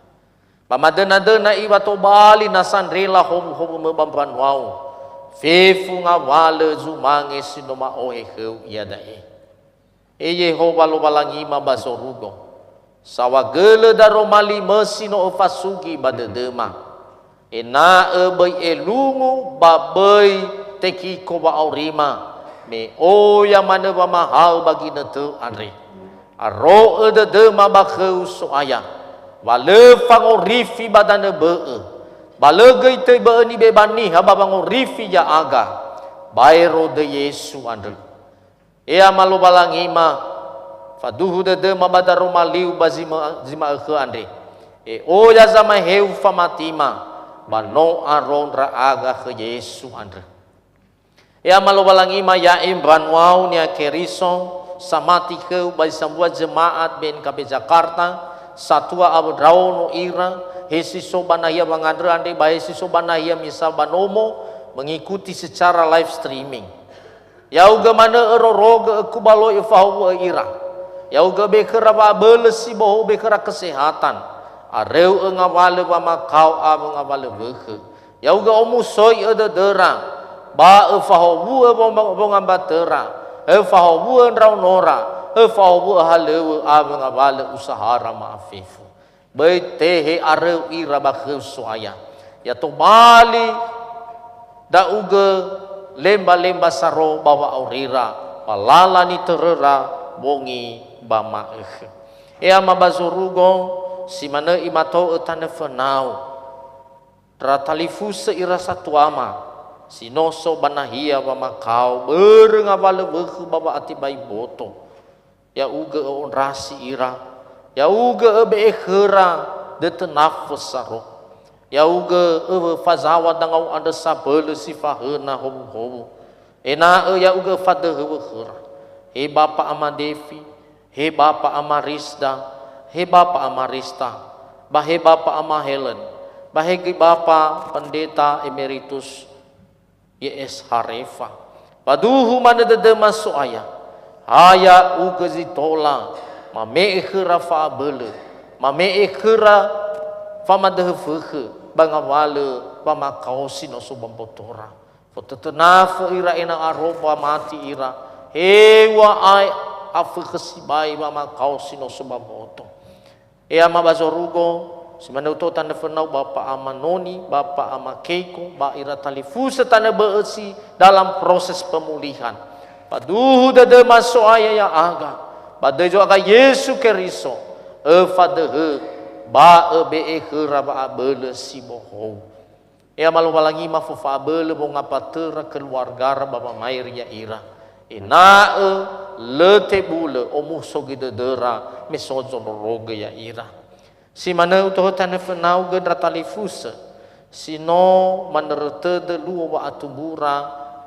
Pamadena-dena iwa to bali nasan rela homu mebampan wau. Fefu ngawale zumange sinoma ohe heu yadae. E Yehova lo balangi ma basorugo. Sawagele daro mali mesino ofasugi badedema. Ena ebei elungu babai teki koba aurima. Me oya mana mahal bagi netu andre. Aro ededema bakheu soaya. Wale fangorifi badane bee balege te be ni bebani haba bangorifi ya aga bairo de Yesu andel ea malo balangima faduhu de mabadaru maliu bazima zima ke ande e oya zama heu famatima bano aron ra aga ke Yesu andel ea malo balangima ya imbanwau nia keriso samati ke bazambua jemaat ben kabe Jakarta Satua abu drau no ira hesi sobanaya bangadra ande bae si sobanaya misal banomo mengikuti secara live streaming. Yauga mana eroroga kubalo ifau ira. Yauga bekera ba belesi boh bekera kesehatan. Areu ngawale ba makau abu ngawale beke. Yauga omusoi ededera ba ifau bua bongambatera. Ifau bua drau nora. Efau halewe abu ngabale usahara maafifu. Baik tehe areu ira bakheu soaya. Ya to bali da uge lemba-lemba saro bawa aurira. Palala ni terera bongi bama ekhe. Ea mabazorugo si mana imato etane fenau. Tratalifu seira satuama. Sinoso banahia bama kau berengabale bekhe bawa atibai boto. Ya uga on rasi ira ya uga be khera de tenafus saro ya uga fazawa dangau ada sabele sifahna hobu ena ya uga fade khera he bapa amadevi he bapa amarisda he bapa amarista bahe bapa amahelen bahe bapa pendeta emeritus YS Harefa paduhu mana de masuk ayah Haya ugazitola mame ekhira fa bele mame ekhira fa madhefhe bangawale pama kaosino subambotora fotetenaf ira ena aroba mati ira hewa ai afkhsibai pama kaosino subamboto ea mabazorugo simana uto tanda fenau bapa amanoni bapa amakeiko ba ira talifu setane beesi dalam proses pemulihan paduhu dede masuk ayah ya aga pada jo aga Yesu keriso fadehe ba be khera ba bele si boho ya malu lagi ma fa bele bo ngapatera keluarga baba mair ya ira ina le tebule omuh sogi dedera mesozo roge ya ira si mana utoh tanefnau gen ratalifusa Sino manerte de luo wa atumbura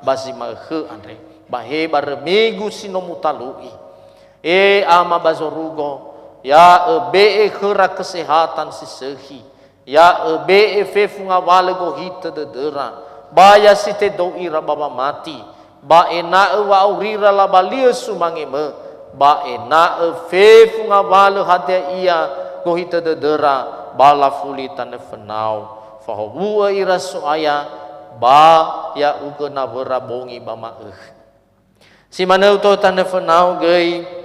basi mahe andre. Bahe baremigu sino mutalui. Ama bazorugo. Ya be khera kesehatan sisehi. Ya be fefu ngawale go hita de dera. Baya site do ira baba mati. Ba ena wa urira la balia sumangeme. Ba ena fefu ngawale hade ia go hita de dera. Bala fuli tane fenau. Fahuwa ira soaya ba ya uga na berabongi ba maeh. Si mana uto tanda fenau gay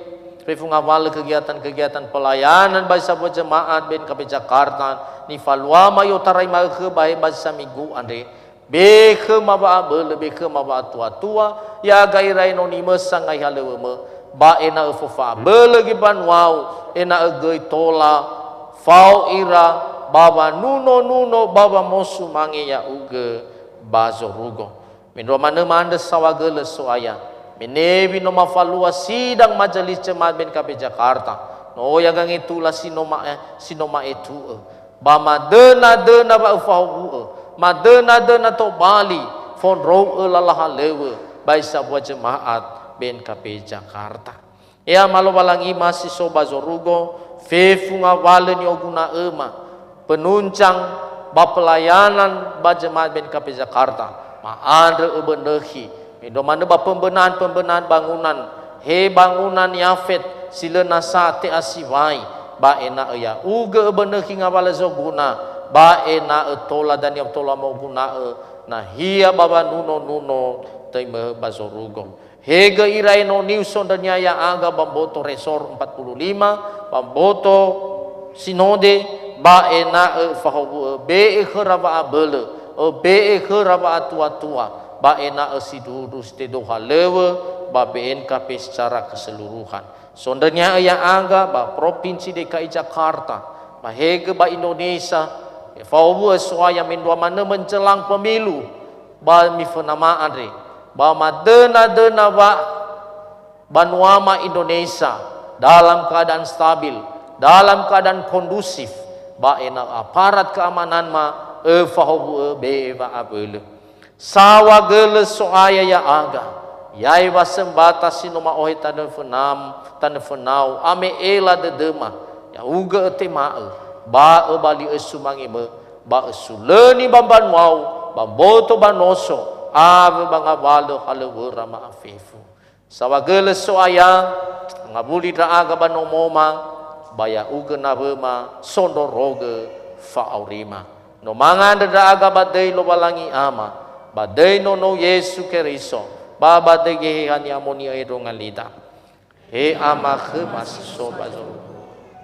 refung awal kegiatan-kegiatan pelayanan bagi sahabat jemaat ben KP Jakarta ni falwa mayo tarai maeh bae bagi minggu ande be ke maba abel be ke maba tua-tua ya gairai noni mesang ngai haleume ba ena fofa abel lagi banwau ena gay tola fau ira baba nuno baba mosu mangi ya uge bazo rugo min romane mande sawagele soaya menebi no mafalua sidang majelis jemaat ben KP Jakarta no ya gang itulah sinoma itu ba madena ba ufahu madena to bali fon ro lalah lewe bai sabwa jemaat ben KP Jakarta ya malo balangi masih so bazo rugo fefu ngawale ni oguna ema penuncang bapelayanan bajemaat ben KP Jakarta maandre ubenehi indomane ba pembenahan bangunan bangunan yafet silena sate asiwai ba ena ya uga ubenehi ngawale zoguna ba ena tola dan yang tola mau guna nah hia baba nuno teme bazorugo hega iraino newson dan ya aga bamboto resor 45 bamboto sinode ba ena fahu be khuraba abele be khuraba tua ba ena sidudu stedo halewe ba BNKP secara keseluruhan sondanya yang angga ba provinsi DKI Jakarta ba hege ba Indonesia fahu soaya mindua mana menjelang pemilu ba mifenama andre ba madena ba Banuama Indonesia dalam keadaan stabil dalam keadaan kondusif ba ena aparat keamanan ma fahu be ba abele sawa gele soaya ya aga yai wasembata sinoma ohi tane fenau ame ela de dema ya uga tema ba bali esumangi me ba esuleni bamban wau bamboto banoso ave banga baldo halewura ma afefu sawa gele soaya ngabuli ra aga banomoma baya uga na bema sondo roge fa aurima no mangan da aga badai lo balangi ama badai no Yesu Keriso ba badai ge hani amoni edo ngalita he ama ke mas so bazo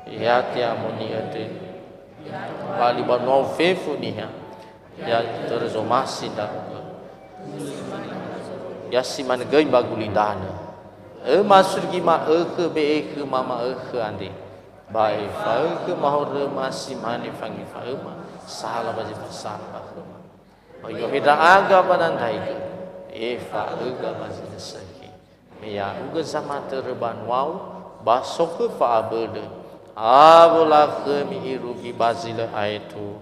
ya ti amoni ete bali ba no fefu niha ya terzo masida ya siman gei bagulidana masur gi ma ke be ke mama ande bai fa ke mahor masih mani fangi fa salah baje salah ayo hida aga banandai fa uga baje sehi ya uga sama terban wau basok ke fa abede abula kemi irugi bazile aitu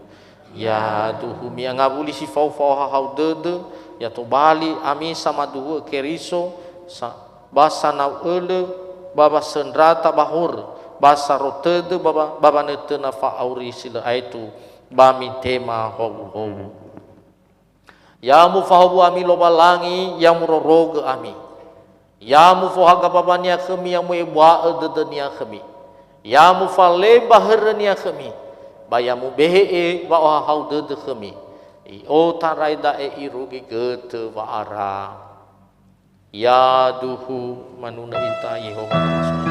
ya tuhu mi ngabuli si fau hau dede ya to bali ami sama duhu keriso basana ele baba sendrata bahur basa rotede baba netena fa auri sila aitu bami tema hobu ya mu fahabu ami loba langi ya muroroge ami ya mu fohaga babania kemi ya mu ebwa dedenia kemi ya mu fale baherenia kemi bayamu behe wa hau dede kemi o taraida irugi gete wa ara ya duhu manuna inta Yehova Rasul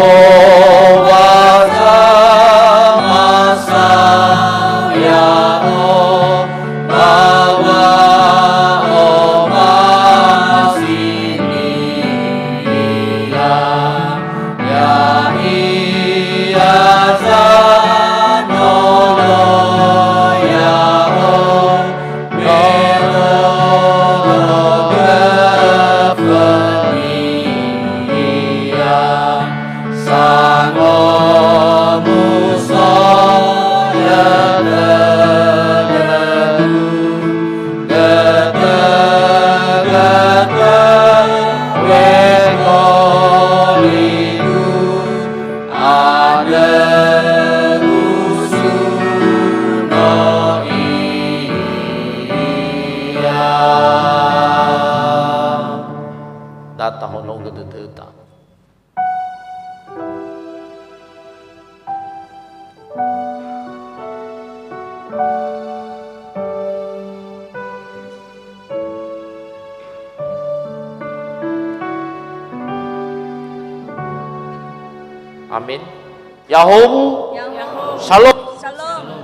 Yehova Samasa ya o bawa o masini ya iya sanolo ya o Amin. Yahobu. Shalom. Shalom.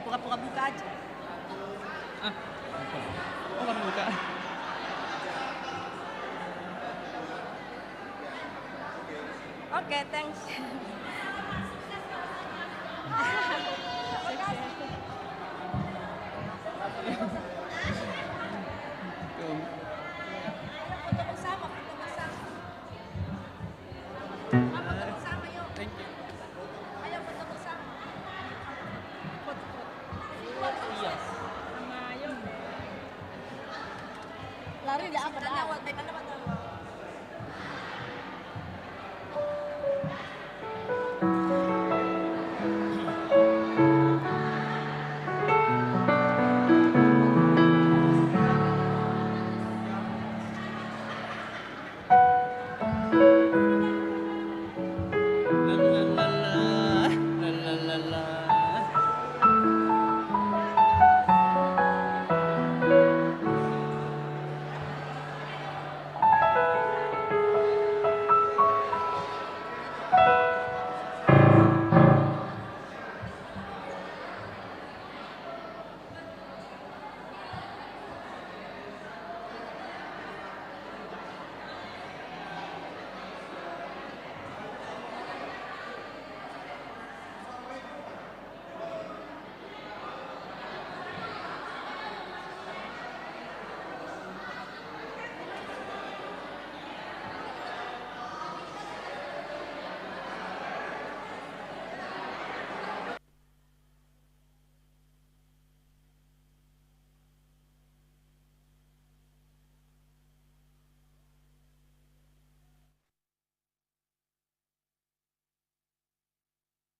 Pura-pura buka aja. Oh, kan buka. Oke, thanks. Foto bersama, foto bersama. Foto bersama, yuk. Ayo foto bersama. Foto. Iya. Ayo. Lari enggak apa-apa.